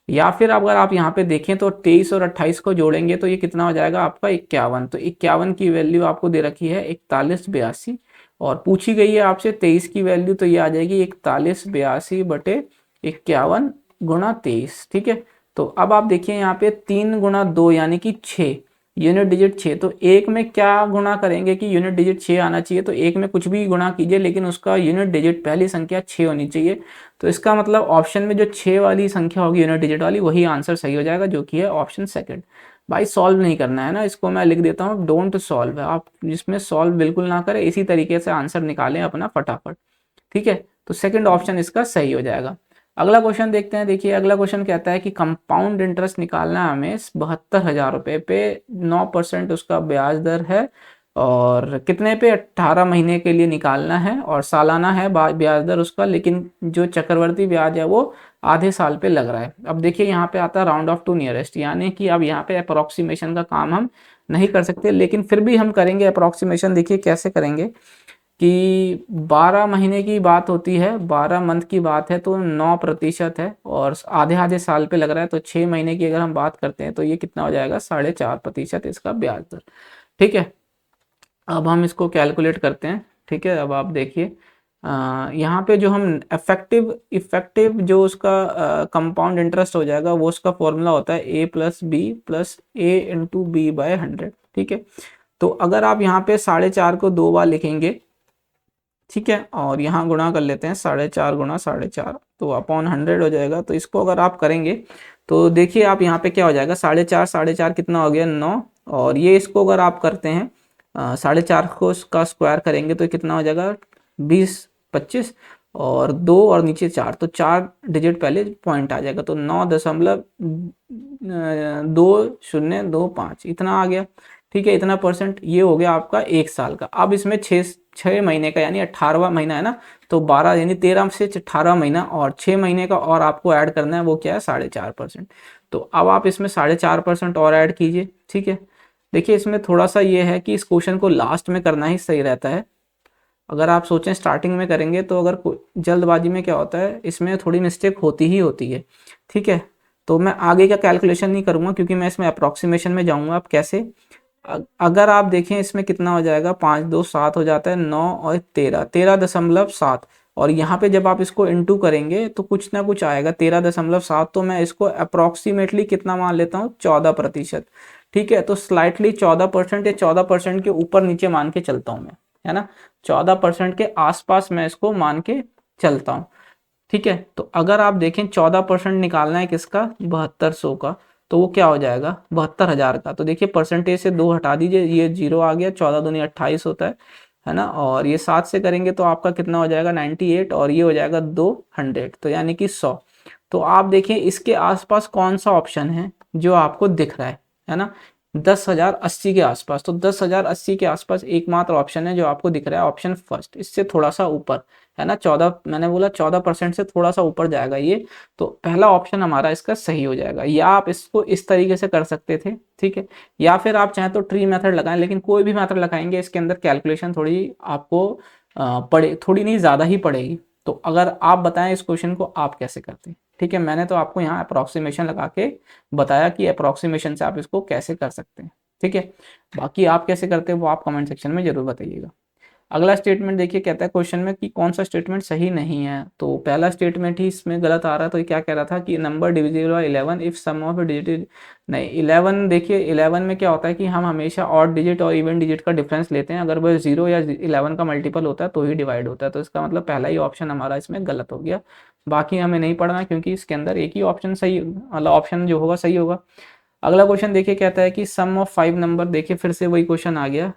या फिर अगर आप यहाँ पे देखें तो 23 और 28 को जोड़ेंगे तो ये कितना हो जाएगा आपका 51। तो 51 की वैल्यू आपको दे रखी है 41/82, और पूछी गई है आपसे 23 की वैल्यू, तो ये आ जाएगी 41/82/51 गुणा 23। ठीक है, तो अब आप देखिए यहाँ पे 3 गुणा 2 यानी कि 6, यूनिट डिजिट 6। तो एक में क्या गुणा करेंगे कि यूनिट डिजिट 6 आना चाहिए, तो एक में कुछ भी गुणा कीजिए लेकिन उसका यूनिट डिजिट पहली संख्या 6 होनी चाहिए। तो इसका मतलब ऑप्शन में जो 6 वाली संख्या होगी यूनिट डिजिट वाली, वही आंसर सही हो जाएगा, जो कि है ऑप्शन सेकंड। भाई सॉल्व नहीं करना है ना, इसको मैं लिख देता हूँ डोंट सॉल्व है, आप जिसमें सॉल्व बिल्कुल ना करें, इसी तरीके से आंसर निकालें अपना फटाफट। ठीक है, तो सेकंड ऑप्शन इसका सही हो जाएगा। अगला क्वेश्चन देखते हैं। देखिए अगला क्वेश्चन कहता है कि कंपाउंड इंटरेस्ट निकालना है हमें 72,000 रुपये पे, 9% उसका ब्याज दर है, और कितने पे 18 महीने के लिए निकालना है और सालाना है ब्याज दर उसका, लेकिन जो चक्रवर्ती ब्याज है वो आधे साल पे लग रहा है। अब देखिए यहाँ पे आता है राउंड ऑफ टू नियरेस्ट, यानी कि अब यहाँ पे अप्रोक्सीमेशन का काम हम नहीं कर सकते, लेकिन फिर भी हम करेंगे अप्रोक्सीमेशन। देखिए कैसे करेंगे कि 12 महीने की बात होती है, 12 मंथ की बात है तो 9% है, और आधे आधे साल पे लग रहा है तो 6 महीने की अगर हम बात करते हैं तो ये कितना हो जाएगा 4.5% इसका ब्याज दर। ठीक है, अब हम इसको कैलकुलेट करते हैं। ठीक है, अब आप देखिए यहाँ पे जो हम इफेक्टिव जो उसका कंपाउंड इंटरेस्ट हो जाएगा वो उसका फॉर्मूला होता है a+b+a/b/100। ठीक है, तो अगर आप यहाँ पे 4.5 को 2 बार लिखेंगे, ठीक है, और यहाँ गुणा कर लेते हैं 4.5 गुणा 4.5 तो अपॉन 100 हो जाएगा। तो इसको अगर आप करेंगे तो देखिए आप यहाँ पे क्या हो जाएगा 4.5 कितना हो गया 9, और ये इसको अगर आप करते हैं 4.5 को का स्क्वायर करेंगे तो कितना हो जाएगा 20-25, और 2 और नीचे 4 तो 4 डिजिट पहले पॉइंट आ जाएगा, तो 9.2025 इतना आ गया। ठीक है, इतना परसेंट ये हो गया आपका 1 साल का। अब इसमें 6 महीने का यानी 18वां महीना है ना, तो 12 यानी 13 से 18 महीना और 6 महीने का और आपको ऐड करना है, वो क्या है 4.5%। तो अब आप इसमें 4.5% और ऐड कीजिए। ठीक है, देखिए इसमें थोड़ा सा ये है कि इस क्वेश्चन को लास्ट में करना ही सही रहता है। अगर आप सोचें स्टार्टिंग में करेंगे तो अगर जल्दबाजी में क्या होता है इसमें थोड़ी मिस्टेक होती ही होती है। ठीक है, तो मैं आगे का कैलकुलेशन नहीं करूँगा क्योंकि मैं इसमें अप्रॉक्सीमेशन में जाऊँगा। आप कैसे, अगर आप देखें इसमें कितना हो जाएगा 5 2 7 हो जाता है 9 और 13.7, और यहाँ पे जब आप इसको इंटू करेंगे तो कुछ ना कुछ आएगा 13.7, तो मैं इसको अप्रॉक्सीमेटली कितना मान लेता हूँ 14%। ठीक है, तो स्लाइटली 14% या 14% के ऊपर नीचे मान के चलता हूँ मैं, है ना, 14% के आसपास मैं इसको मान के चलता हूँ। ठीक है, तो अगर आप देखें 14% निकालना है किसका 7200 का, तो वो क्या हो जाएगा 72,000 का। तो देखिए परसेंटेज से 2 हटा दीजिए, ये 0 आ गया, 14 दूनी 28 होता है ना, और ये 7 से करेंगे तो आपका कितना हो जाएगा 98, और ये हो जाएगा 200 तो यानी कि 100। तो आप देखिए इसके आसपास कौन सा ऑप्शन है जो आपको दिख रहा है ना, 10,080 के आसपास। तो 10,080 के आसपास एकमात्र ऑप्शन है जो आपको दिख रहा है, ऑप्शन फर्स्ट, इससे थोड़ा सा ऊपर है ना, 14 मैंने बोला 14% से थोड़ा सा ऊपर जाएगा ये, तो पहला ऑप्शन हमारा इसका सही हो जाएगा। या आप इसको इस तरीके से कर सकते थे, ठीक है, या फिर आप चाहें तो ट्री मेथड लगाएं, लेकिन कोई भी मेथड लगाएंगे इसके अंदर कैलकुलेशन थोड़ी आपको पड़े, थोड़ी नहीं ज़्यादा ही पड़ेगी। तो अगर आप बताएं इस क्वेश्चन को आप कैसे करते हैं। ठीक है, मैंने तो आपको यहाँ अप्रॉक्सीमेशन लगा के बताया कि अप्रॉक्सीमेशन से आप इसको कैसे कर सकते हैं। ठीक है, बाकी आप कैसे करते हैं वो आप कमेंट सेक्शन में जरूर बताइएगा। अगला स्टेटमेंट देखिए, कहता है क्वेश्चन में कि कौन सा स्टेटमेंट सही नहीं है। तो पहला स्टेटमेंट ही इसमें गलत आ रहा है। तो ये क्या कह रहा था कि number divisible by 11 if sum of digit, नहीं 11, देखिए 11 में क्या होता है कि हम हमेशा ऑड डिजिट और इवन डिजिट का डिफरेंस लेते हैं, अगर वह 0 या 11 का मल्टीपल होता है तो ही डिवाइड होता है। तो इसका मतलब पहला ही ऑप्शन हमारा इसमें गलत हो गया। बाकी हमें नहीं पढ़ना क्योंकि इसके अंदर एक ही ऑप्शन सही, मतलब ऑप्शन जो होगा सही होगा। अगला क्वेश्चन देखिए, कहता है कि सम ऑफ 5 नंबर, देखिए फिर से वही क्वेश्चन आ गया।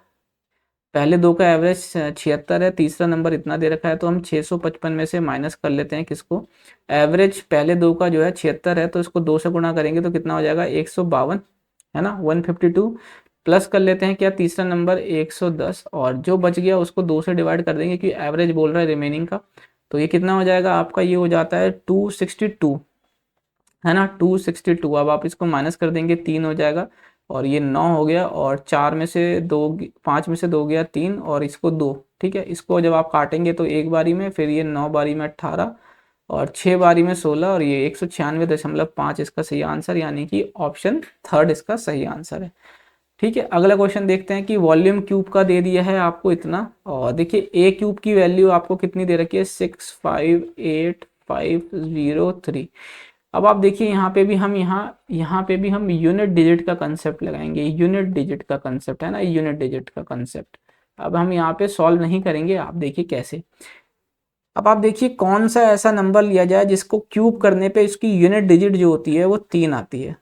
पहले दो का एवरेज 76 है, तीसरा नंबर इतना दे रखा है, तो हम 655 में से माइनस कर लेते हैं किसको, एवरेज पहले दो का जो है 76 है, तो इसको 2 से गुणा करेंगे तो कितना हो जाएगा 152, है ना, 152 प्लस कर लेते हैं क्या तीसरा नंबर 110, और जो बच गया उसको 2 से डिवाइड कर देंगे क्योंकि एवरेज बोल रहा है रिमेनिंग का। तो ये कितना हो जाएगा आपका, ये हो जाता है 262, है ना, 262। अब आप इसको माइनस कर देंगे 3 हो जाएगा, और ये 9 हो गया, और 4 में से 2, 5 में से 2 गया 3, और इसको 2। ठीक है, इसको जब आप काटेंगे तो एक बारी में, फिर ये 9 बारी में 18, और 6 बारी में 16, और ये 196.5 इसका सही आंसर, यानी कि ऑप्शन थर्ड इसका सही आंसर है। ठीक है, अगला क्वेश्चन देखते हैं कि वॉल्यूम क्यूब का दे दिया है आपको इतना, और देखिए ए क्यूब की वैल्यू आपको कितनी दे रखी है 658,503। अब आप देखिए यहाँ पे भी हम यूनिट डिजिट का कंसेप्ट लगाएंगे, यूनिट डिजिट का कंसेप्ट है ना, यूनिट डिजिट का कंसेप्ट। अब हम यहाँ पे सॉल्व नहीं करेंगे, आप देखिए कैसे। अब आप देखिए कौन सा ऐसा नंबर लिया जाए जिसको क्यूब करने पे इसकी यूनिट डिजिट जो होती है वो 3 आती है।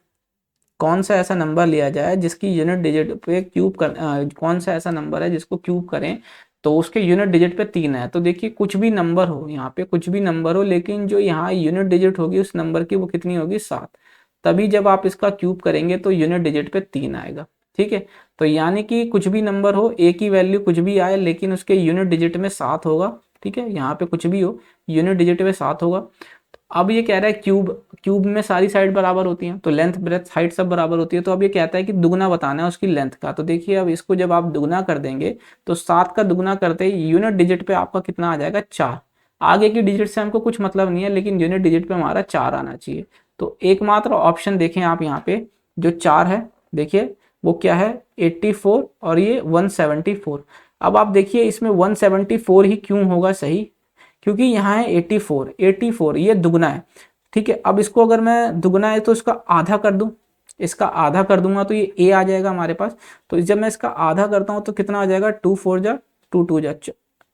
कौन सा ऐसा नंबर लिया जाए जिसकी यूनिट डिजिट पे क्यूब कर कौन सा ऐसा नंबर है जिसको क्यूब करें तो उसके यूनिट डिजिट पे 3 है। तो देखिए कुछ भी नंबर हो, यहाँ पे कुछ भी नंबर हो, लेकिन जो यहाँ यूनिट डिजिट होगी उस नंबर की वो कितनी होगी 7। तभी जब आप इसका क्यूब करेंगे तो यूनिट डिजिट पे 3 आएगा। ठीक है। तो यानी कि कुछ भी नंबर हो, ए की वैल्यू कुछ भी आए लेकिन उसके यूनिट डिजिट में 7 होगा। ठीक है, यहाँ पे कुछ भी हो यूनिट डिजिट में 7 होगा। अब ये कह रहा है क्यूब, क्यूब में सारी साइड बराबर होती हैं तो लेंथ ब्रेथ हाइट सब बराबर होती है। तो अब ये कहता है कि दुगना बताना है उसकी लेंथ का। तो देखिए अब इसको जब आप दुगना कर देंगे तो 7 का दुगना करते ही यूनिट डिजिट पे आपका कितना आ जाएगा, 4। आगे की डिजिट से हमको कुछ मतलब नहीं है लेकिन यूनिट डिजिट पे हमारा 4 आना चाहिए। तो एकमात्र ऑप्शन देखें आप यहाँ पे जो 4 है, देखिए वो क्या है, 84 और ये 174। अब आप देखिए इसमें 174 ही क्यों होगा सही, क्योंकि यहाँ है 84, 84 ये दुगना है। ठीक है, अब इसको अगर मैं दुगना है तो इसका आधा कर दूं, इसका आधा कर दूंगा तो ये ए आ जाएगा हमारे पास। तो जब मैं इसका आधा करता हूँ तो कितना आ जाएगा, 2 4 जा 2 2 जा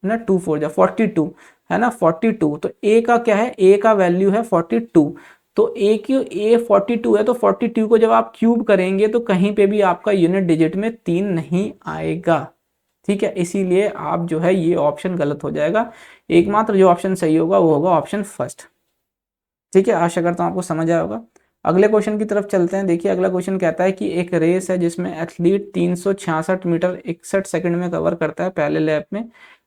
ना 2 4 जा 42 है ना, 42। तो ए का क्या है, ए का वैल्यू है 42। तो ए की ए 42 है तो 42 को जब आप क्यूब करेंगे तो कहीं पे भी आपका यूनिट डिजिट में 3 नहीं आएगा। ठीक है, इसीलिए आप जो है ये ऑप्शन गलत हो जाएगा। एकमात्र जो ऑप्शन सही होगा वो होगा ऑप्शन फर्स्ट। ठीक है, आशा करता हूँ आपको समझ आया होगा। अगले क्वेश्चन की तरफ चलते हैं। देखिए अगला क्वेश्चन कहता है कि एक रेस है जिसमें एथलीट 366 मीटर 61 सेकंड में कवर करता है पहले लैप में,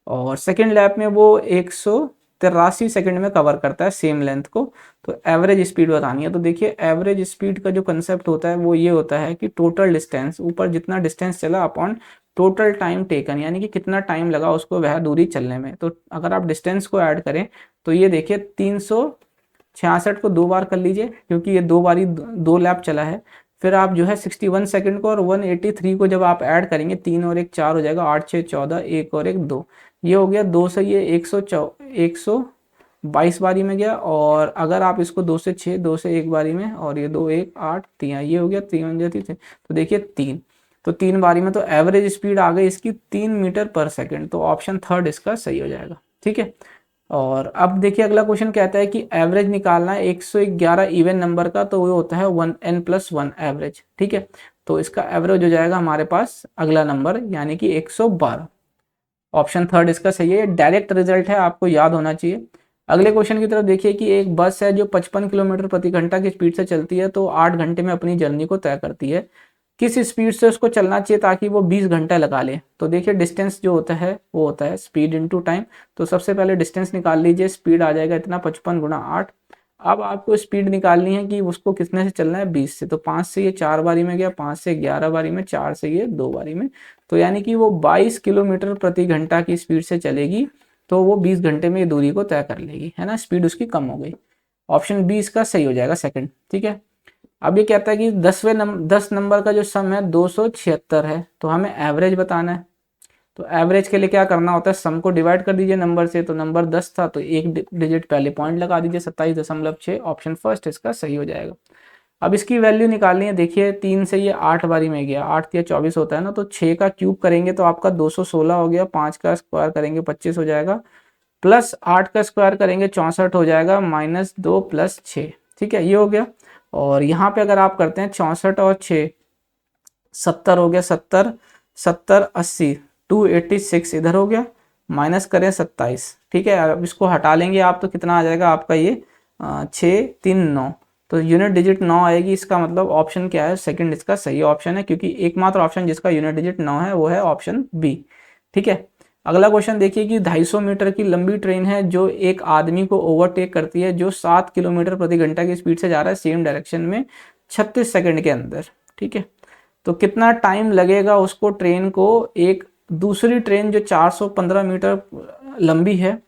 और सेकंड लैप में वो 183 सेकंड में कवर करता है सेम लेंथ को। तो एवरेज स्पीड बतानी है। तो देखिए एवरेज स्पीड का जो कंसेप्ट होता है वो ये होता है कि टोटल डिस्टेंस, ऊपर जितना डिस्टेंस चला अपॉन टोटल टाइम टेकन, यानी कि कितना टाइम लगा उसको वह दूरी चलने में। तो अगर आप डिस्टेंस को ऐड करें तो ये देखिए 366 को 2 बार कर लीजिए क्योंकि ये 2 बारी 2 लैप चला है। फिर आप जो है 61 सेकंड को और 183 को जब आप ऐड करेंगे, 3 और 1 4 हो जाएगा, 8 6 14, 1 और 1 2, ये हो गया 2 से ये 122 बारी में गया। और अगर आप इसको 2 से 6, 2 से 1 बारी में, और ये 2 1 8 3, ये हो गया 3 जाती थे तो देखिए 3, तो 3 बारी में। तो एवरेज स्पीड आ गई इसकी 3 मीटर पर सेकंड। तो ऑप्शन थर्ड इसका सही हो जाएगा। ठीक है, और अब देखिए अगला क्वेश्चन कहता है कि एवरेज निकालना है 111 इवन नंबर का, तो वो होता है 1n+1 एवरेज। ठीक है, तो इसका एवरेज हो जाएगा हमारे पास अगला नंबर यानी कि 112। ऑप्शन थर्ड इसका सही है, डायरेक्ट रिजल्ट है, आपको याद होना चाहिए। अगले क्वेश्चन की तरफ देखिए कि एक बस है जो 55 किलोमीटर प्रति घंटा की स्पीड से चलती है तो 8 घंटे में अपनी जर्नी को तय करती है। किस स्पीड से उसको चलना चाहिए ताकि वो 20 घंटा लगा ले। तो देखिए डिस्टेंस जो होता है वो होता है स्पीड इनटू टाइम। तो सबसे पहले डिस्टेंस निकाल लीजिए, स्पीड आ जाएगा इतना 55 गुणा 8। अब आपको स्पीड निकालनी है कि उसको कितने से चलना है, 20 से। तो 5 से ये 4 बारी में गया, 5 से 11 बारी में, 4 से ये 2 बारी में। तो यानी कि वो 22 किलोमीटर प्रति घंटा की स्पीड से चलेगी तो वो 20 घंटे में ये दूरी को तय कर लेगी, है ना, स्पीड उसकी कम हो गई। ऑप्शन बी इसका सही हो जाएगा, सेकंड। ठीक है, अब ये कहता है कि 10 नंबर का जो सम है 276 है, तो हमें एवरेज बताना है। तो एवरेज के लिए क्या करना होता है, सम को डिवाइड कर दीजिए नंबर से। तो नंबर 10 था तो एक डिजिट पहले पॉइंट लगा दीजिए, 27.6। ऑप्शन फर्स्ट इसका सही हो जाएगा। अब इसकी वैल्यू निकालनी है। देखिए 3 से ये 8 बारी में गया, 8 या 24 होता है ना, तो 6 का क्यूब करेंगे तो आपका 216 हो गया, 5 का स्क्वायर करेंगे 25 हो जाएगा, प्लस 8 का स्क्वायर करेंगे 64 हो जाएगा, -2 + 6। ठीक है, ये हो गया। और यहाँ पे अगर आप करते हैं 64 और 6, 70 हो गया, 70 70 80, 286 इधर हो गया, माइनस करें 27। ठीक है, अब इसको हटा लेंगे आप तो कितना आ जाएगा आपका ये 6 3 9। तो यूनिट डिजिट 9 आएगी। इसका मतलब ऑप्शन क्या है, सेकंड इसका सही ऑप्शन है, क्योंकि एकमात्र ऑप्शन जिसका यूनिट डिजिट 9 है वो है ऑप्शन बी। ठीक है, अगला क्वेश्चन देखिए कि 250 मीटर की लंबी ट्रेन है जो एक आदमी को ओवरटेक करती है जो 7 किलोमीटर प्रति घंटा की स्पीड से जा रहा है सेम डायरेक्शन में 36 सेकंड के अंदर। ठीक है, तो कितना टाइम लगेगा उसको, ट्रेन को, एक दूसरी ट्रेन जो 415 मीटर लंबी है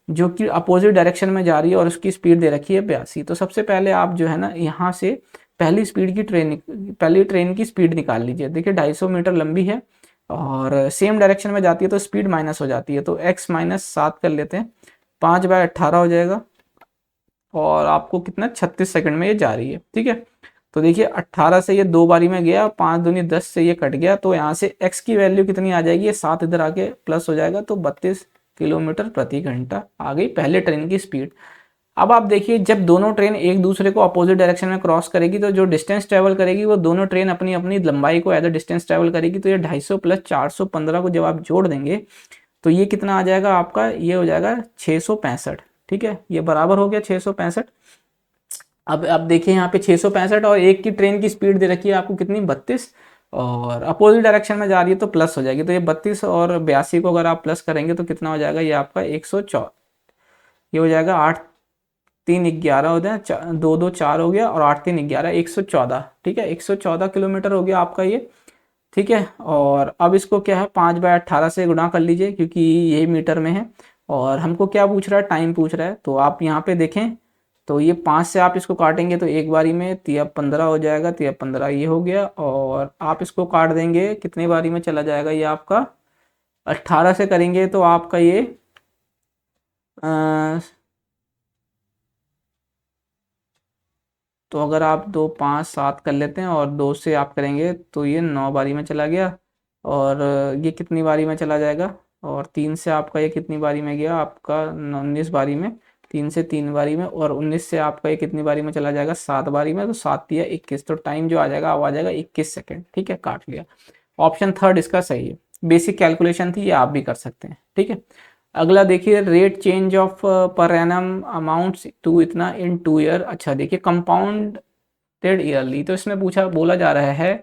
जो कि अपोजिट डायरेक्शन में जा रही है और उसकी स्पीड दे रखी है 82। तो सबसे पहले आप जो है ना यहाँ से पहली ट्रेन की स्पीड निकाल लीजिए। देखिए 250 मीटर लंबी है और सेम डायरेक्शन में जाती है तो स्पीड माइनस हो जाती है। तो x - 7 कर लेते हैं, 5/18 हो जाएगा और आपको कितना 36 सेकंड में ये जा रही है। ठीक है, तो देखिए 18 से ये 2 बारी में गया, 5 दूनी 10 से ये कट गया, तो यहाँ से x की वैल्यू कितनी आ जाएगी, ये 7 इधर आके प्लस हो जाएगा, तो 32 किलोमीटर प्रति घंटा आ गई पहले ट्रेन की स्पीड। अब आप देखिए जब दोनों ट्रेन एक दूसरे को अपोजिट डायरेक्शन में क्रॉस करेगी तो जो डिस्टेंस ट्रेवल करेगी वो दोनों ट्रेन अपनी अपनी लंबाई को एज अ डिस्टेंस ट्रेवल करेगी। तो ये 250 + 415 को जब आप जोड़ देंगे तो ये कितना आ जाएगा आपका, ये हो जाएगा 665। ठीक है, ये बराबर हो गया 665। अब देखिए यहाँ पे 665 और एक की ट्रेन की स्पीड दे रखी है आपको कितनी, 32, और अपोजिट डायरेक्शन में जा रही है तो प्लस हो जाएगी। तो ये 32 और 82 को अगर आप प्लस करेंगे तो कितना हो जाएगा, ये आपका 104, ये हो जाएगा 8 3 11 हो जाए, 2 2 4 हो गया और 8 3 11 114। ठीक है, 114 किलोमीटर हो गया आपका ये। ठीक है, और अब इसको क्या है 5/18 से गुणा कर लीजिए क्योंकि ये मीटर में है। और हमको क्या पूछ रहा है, टाइम पूछ रहा है। तो आप यहाँ पे देखें तो ये 5 से आप इसको काटेंगे तो एक बारी में 15 हो जाएगा, 15 ये हो गया। और आप इसको काट देंगे कितने बारी में चला जाएगा, ये आपका 18 से करेंगे तो आपका ये अ, तो अगर आप 2 5 7 कर लेते हैं और 2 से आप करेंगे तो ये 9 बारी में चला गया। और ये कितनी बारी में चला जाएगा, और 3 से आपका ये कितनी बारी में गया आपका 19 बारी में, 3 से 3 बारी में, और 19 से आपका ये कितनी बारी में चला जाएगा 7 बारी में। तो 7 या 21, तो टाइम जो आ जाएगा वो आ जाएगा 21 सेकेंड। ठीक है, काट लिया। ऑप्शन थर्ड इसका सही है। बेसिक कैलकुलेशन थी, ये आप भी कर सकते हैं। ठीक है, अगला देखिए, rate change of per annum amounts to इतना इन 2 ईयर। अच्छा देखिए, कंपाउंडेड ईयरली, तो इसमें पूछा बोला जा रहा है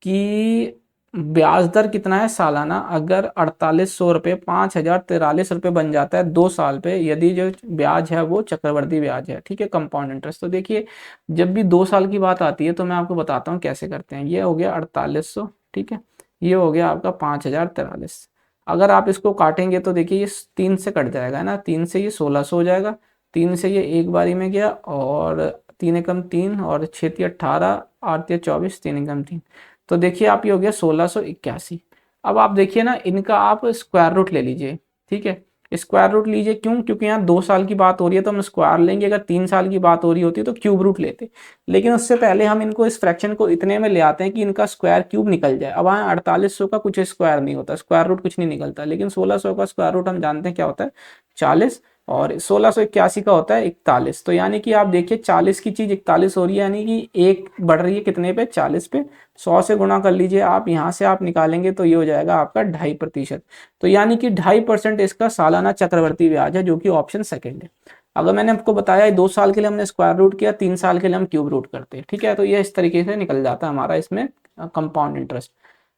कि ब्याज दर कितना है सालाना, अगर 4800 रुपये 5043 रुपये बन जाता है 2 साल पे, यदि जो ब्याज है वो चक्रवर्ती ब्याज है। ठीक है, कंपाउंड इंटरेस्ट। तो देखिए, जब भी 2 साल की बात आती है तो मैं आपको बताता हूँ कैसे करते हैं। ये हो गया 4800, ठीक है, ये हो गया आपका 5043। अगर आप इसको काटेंगे तो देखिए ये 3 से कट जाएगा, है ना, 3 से ये 1600 हो जाएगा, 3 से ये एक बारी में गया, और 3 एकम 3 और 6 तिया 18, 8 तिया 24, 3 एकम 3। तो देखिए आप, ये हो गया 1681। अब आप देखिए ना, इनका आप स्क्वायर रूट ले लीजिए। ठीक है, स्क्वायर रूट लीजिए, क्यों, क्योंकि यहाँ 2 साल की बात हो रही है तो हम स्क्वायर लेंगे। अगर 3 साल की बात हो रही होती तो क्यूब रूट लेते। लेकिन उससे पहले हम इनको, इस फ्रैक्शन को इतने में ले आते हैं कि इनका स्क्वायर क्यूब निकल जाए। अब यहाँ 4800 का कुछ स्क्वायर नहीं होता, स्क्वायर रूट कुछ नहीं निकलता, लेकिन 1600 का स्क्वायर रूट हम जानते हैं क्या होता है, 40, और 1681 का होता है 41। तो यानी कि आप देखिए 40 की चीज 41 हो रही है, यानी कि एक बढ़ रही है कितने पे, 40 पे। 100 से गुणा कर लीजिए आप, यहाँ से आप निकालेंगे तो ये हो जाएगा आपका 2.5%। तो यानी कि 2.5% इसका सालाना चक्रवर्ती ब्याज है, जो कि ऑप्शन सेकंड है। अगर मैंने आपको बताया 2 साल के लिए हमने स्क्वायर रूट किया, 3 साल के लिए हम क्यूब रूट करते हैं। ठीक है, तो ये इस तरीके से निकल जाता है हमारा इसमें कंपाउंड इंटरेस्ट।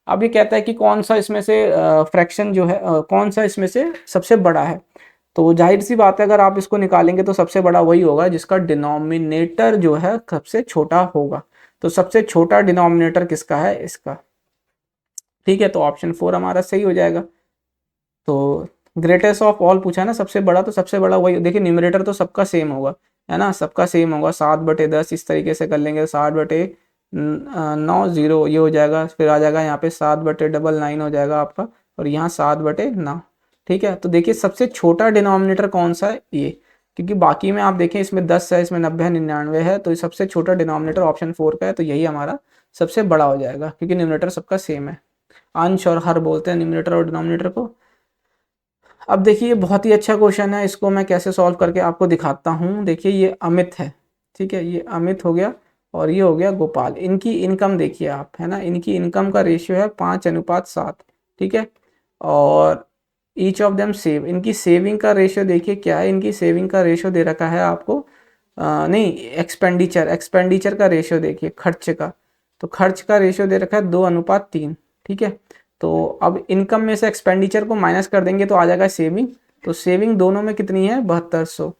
अब ये कहता है कि कौन सा इसमें से फ्रैक्शन जो है, कौन सा इसमें से सबसे बड़ा है। तो जाहिर सी बात है, अगर आप इसको निकालेंगे तो सबसे बड़ा वही होगा जिसका डिनोमिनेटर जो है सबसे छोटा होगा। तो सबसे छोटा डिनोमिनेटर किसका है, इसका। ठीक है, तो ऑप्शन 4 हमारा सही हो जाएगा। तो ग्रेटेस्ट ऑफ ऑल पूछा है ना, सबसे बड़ा, तो सबसे बड़ा वही। देखिए न्यूमरेटर तो सबका सेम होगा, है ना, सबका सेम होगा, 7/10 इस तरीके से कर लेंगे, 60/9 0 ये हो जाएगा। फिर आ जाएगा यहाँ पे 7/99 हो जाएगा आपका, और यहाँ 7/9। ठीक है, तो देखिए सबसे छोटा डिनोमिनेटर कौन सा है, ये, क्योंकि बाकी में आप देखें इसमें 10 है, इसमें 90 है, 99 है, तो ये सबसे छोटा डिनोमिनेटर ऑप्शन 4 का है। तो यही हमारा सबसे बड़ा हो जाएगा, क्योंकि न्यूमरेटर सबका सेम है। अंश और हर बोलते हैं न्यूमरेटर और डिनोमिनेटर को। अब देखिए ये बहुत ही अच्छा क्वेश्चन है, इसको मैं कैसे सॉल्व करके आपको दिखाता हूँ। देखिए ये अमित है, ठीक है, ये अमित हो गया, और ये हो गया गोपाल। इनकी इनकम देखिए आप, है ना, इनकी इनकम का रेशियो है 5:7। ठीक है, और ईच ऑफ देम सेव, इनकी सेविंग का रेशियो देखिए क्या है, इनकी सेविंग का रेशियो दे रखा है आपको, नहीं, एक्सपेंडिचर, एक्सपेंडिचर का रेशियो देखिए, खर्च का, तो खर्च का रेशियो दे रखा है 2:3। ठीक है, तो अब इनकम में से एक्सपेंडिचर को माइनस कर देंगे तो आ जाएगा सेविंग। तो सेविंग दोनों में कितनी है, 7200।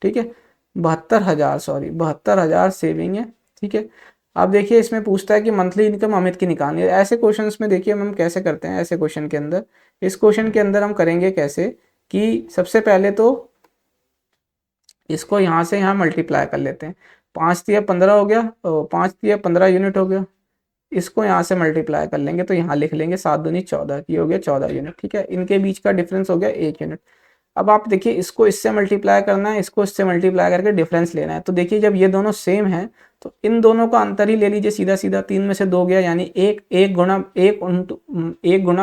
ठीक है, 72,000, सॉरी 72,000 सेविंग है। ठीक है, अब देखिए इसमें पूछता है कि मंथली इनकम अमित की निकालनी है। ऐसे क्वेश्चंस में देखिए हम कैसे करते हैं, ऐसे क्वेश्चन के अंदर, इस क्वेश्चन के अंदर हम करेंगे कैसे कि सबसे पहले तो इसको यहाँ से यहाँ मल्टीप्लाई कर लेते हैं। 5×3 = 15 हो गया, 5×3 = 15 यूनिट हो गया। इसको यहाँ से मल्टीप्लाई कर लेंगे तो यहाँ लिख लेंगे 7×2 = 14, ये हो गया 14 यूनिट। ठीक है, इनके बीच का डिफरेंस हो गया 1 यूनिट। अब आप देखिए इसको इससे मल्टीप्लाई करना है, इसको इससे मल्टीप्लाई करके डिफरेंस लेना है। तो देखिए जब ये दोनों सेम है तो इन दोनों का अंतर ही ले लीजिए सीधा सीधा, 3 में से 2 गया, यानी एक गुना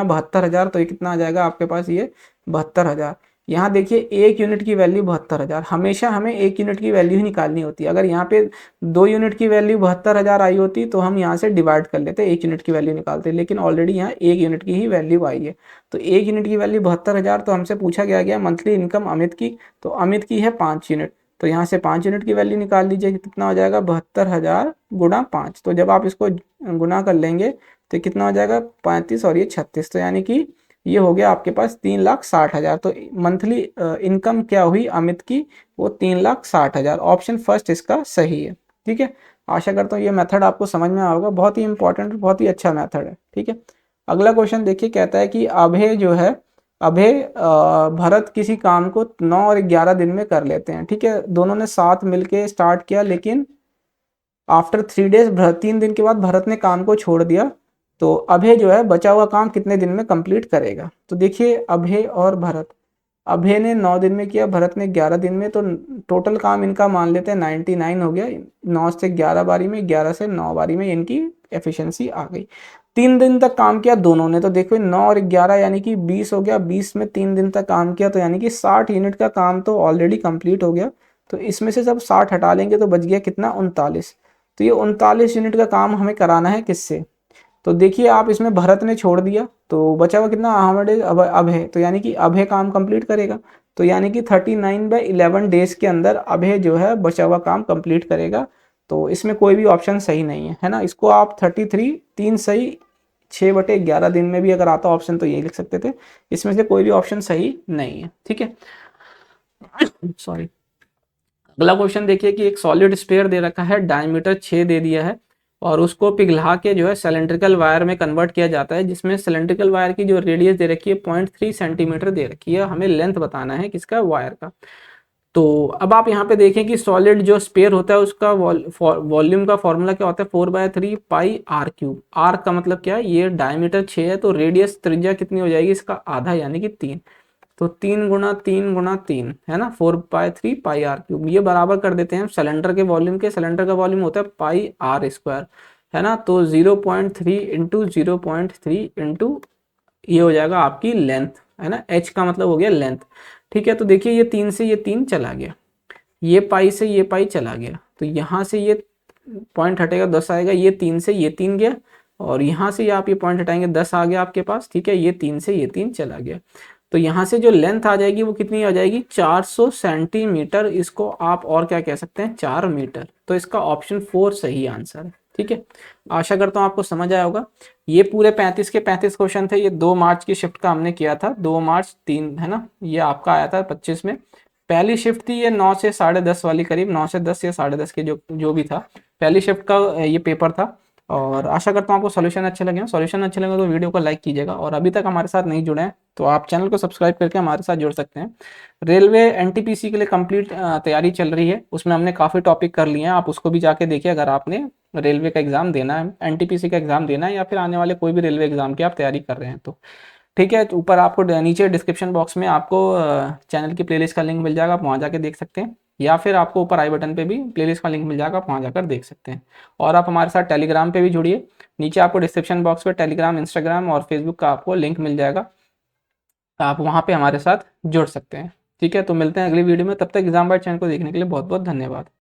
72,000। तो ये कितना आ जाएगा आपके पास, ये 72,000। यहाँ देखिए 1 यूनिट की वैल्यू 72,000, हमेशा हमें 1 यूनिट की वैल्यू ही निकालनी होती है। अगर यहाँ पे 2 यूनिट की वैल्यू 72,000 आई होती तो हम यहाँ से डिवाइड कर लेते, 1 यूनिट की वैल्यू निकालते, लेकिन ऑलरेडी यहाँ 1 यूनिट की ही वैल्यू आई है। तो 1 यूनिट की वैल्यू 72,000, तो हमसे पूछा गया मंथली इनकम अमित की, तो अमित की है 5 यूनिट। तो यहाँ से 5 यूनिट की वैल्यू निकाल लीजिए, कितना हो जाएगा, 72,000 × 5। तो जब आप इसको गुना कर लेंगे तो कितना हो जाएगा 35 और ये 36, तो यानी कि ये हो गया आपके पास 3,60,000। तो मंथली इनकम क्या हुई अमित की, वो 3,60,000। ऑप्शन फर्स्ट इसका सही है। ठीक है, आशा करता हूँ ये मेथड आपको समझ में आएगा, बहुत ही इंपॉर्टेंट, बहुत ही अच्छा मेथड है। ठीक है, अगला क्वेश्चन देखिए, कहता है कि अभय जो है, अभय भरत किसी काम को 9 और 11 दिन में कर लेते हैं। ठीक है, दोनों ने साथ मिलके स्टार्ट किया, लेकिन आफ्टर 3 डेज, 3 दिन के बाद भरत ने काम को छोड़ दिया। तो अभय जो है बचा हुआ काम कितने दिन में कंप्लीट करेगा। तो देखिए अभय और भरत, अभय ने 9 दिन में किया, भरत ने 11 दिन में, तो टोटल काम इनका मान लेते हैं 99 हो गया। 9 से 11 बारी में, 11 से 9 बारी में इनकी एफिशिएंसी आ गई। 3 दिन तक काम किया दोनों ने, तो देखो 9 और 11 यानी कि 20 हो गया। 20 में 3 दिन तक काम किया, तो यानी कि 60 यूनिट का काम तो ऑलरेडी कंप्लीट हो गया। तो इसमें से जब 60 हटा लेंगे तो बच गया कितना, 39। तो ये 39 यूनिट का काम हमें कराना है किससे। तो देखिए आप, इसमें भरत ने छोड़ दिया, तो बचा हुआ कितना, अहमद अभय, तो यानी कि अभय काम कंप्लीट करेगा। तो यानी कि 39/11 डेज के अंदर अभय जो है बचा हुआ काम कंप्लीट करेगा। तो इसमें कोई भी ऑप्शन सही नहीं है ना। इसको आप 33, 3 सही, 6/11 दिन में भी अगर आता ऑप्शन तो ये लिख सकते थे। इसमें से कोई भी ऑप्शन सही नहीं है। ठीक है, सॉरी। अगला क्वेश्चन देखिए कि एक सॉलिड स्फीयर दे रखा है, डायमीटर 6 दे दिया है, और उसको पिघला के जो है सिलेंड्रिकल वायर में कन्वर्ट किया जाता है, जिसमें सिलेंड्रिकल वायर की जो रेडियस दे रखी है 0.3 सेंटीमीटर दे रखी है। हमें लेंथ बताना है किसका, वायर का। तो अब आप यहाँ पे देखें कि सॉलिड जो स्फीयर होता है उसका वॉल्यूम का फॉर्मूला क्या होता है, 4/3 पाई r क्यूब। आर का मतलब क्या है, ये डायमीटर 6 है, तो रेडियस त्रिज्या कितनी हो जाएगी इसका, आधा, यानी कि 3। तो 3 × 3 × 3 है ना, 4/3 पाई r क्यूब। ये बराबर कर देते हैं सिलेंडर के वॉल्यूम के। सिलेंडर का वॉल्यूम होता है πr², है ना। तो 0.3 इंटू 0.3 इंटू ये हो जाएगा आपकी लेंथ, है ना। h का मतलब हो गया लेंथ। ठीक है, तो देखिए ये 3 से ये 3 चला गया, ये पाई से ये पाई चला गया, तो यहाँ से ये पॉइंट हटेगा, 10 आएगा। ये 3 से ये 3 गया, और यहाँ से आप ये पॉइंट हटाएंगे, 10 आ गया आपके पास। ठीक है, ये 3 से ये 3 चला गया, तो यहाँ से जो लेंथ आ जाएगी वो कितनी आ जाएगी, 400 सेंटीमीटर। इसको आप और क्या कह सकते हैं, 4 मीटर। तो इसका ऑप्शन 4 सही आंसर है। ठीक है, आशा करता हूँ आपको समझ आया होगा। ये पूरे 35 के 35 क्वेश्चन थे। ये 2 मार्च की शिफ्ट का हमने किया था, 2 मार्च 3, है ना। ये आपका आया था 25 में। पहली शिफ्ट थी ये 9 से 10:30 वाली, करीब 9 से 10 या 10:30 के जो जो भी था, पहली शिफ्ट का ये पेपर था। और आशा करता हूँ आपको सॉल्यूशन अच्छे लगे। सॉल्यूशन अच्छे लगे तो वीडियो को लाइक कीजिएगा, और अभी तक हमारे साथ नहीं जुड़े हैं तो आप चैनल को सब्सक्राइब करके हमारे साथ जुड़ सकते हैं। रेलवे एनटीपीसी के लिए कंप्लीट तैयारी चल रही है, उसमें हमने काफ़ी टॉपिक कर लिए हैं। आप उसको भी जाके देखिए, अगर आपने रेलवे का एग्जाम देना है, एनटीपीसी का एग्जाम देना है, या फिर आने वाले कोई भी रेलवे एग्जाम की आप तैयारी कर रहे हैं तो। ठीक है, तो ऊपर आपको नीचे डिस्क्रिप्शन बॉक्स में आपको चैनल की प्लेलिस्ट का लिंक मिल जाएगा, आप वहाँ जाके देख सकते हैं, या फिर आपको ऊपर आई बटन पे भी प्लेलिस्ट का लिंक मिल जाएगा, आप वहाँ जाकर देख सकते हैं। और आप हमारे साथ टेलीग्राम पे भी जुड़िए, नीचे आपको डिस्क्रिप्शन बॉक्स पे टेलीग्राम, इंस्टाग्राम और फेसबुक का आपको लिंक मिल जाएगा, आप वहाँ पे हमारे साथ जुड़ सकते हैं। ठीक है, तो मिलते हैं अगली वीडियो में, तब तक एग्जाम बाइट चैनल को देखने के लिए बहुत बहुत धन्यवाद।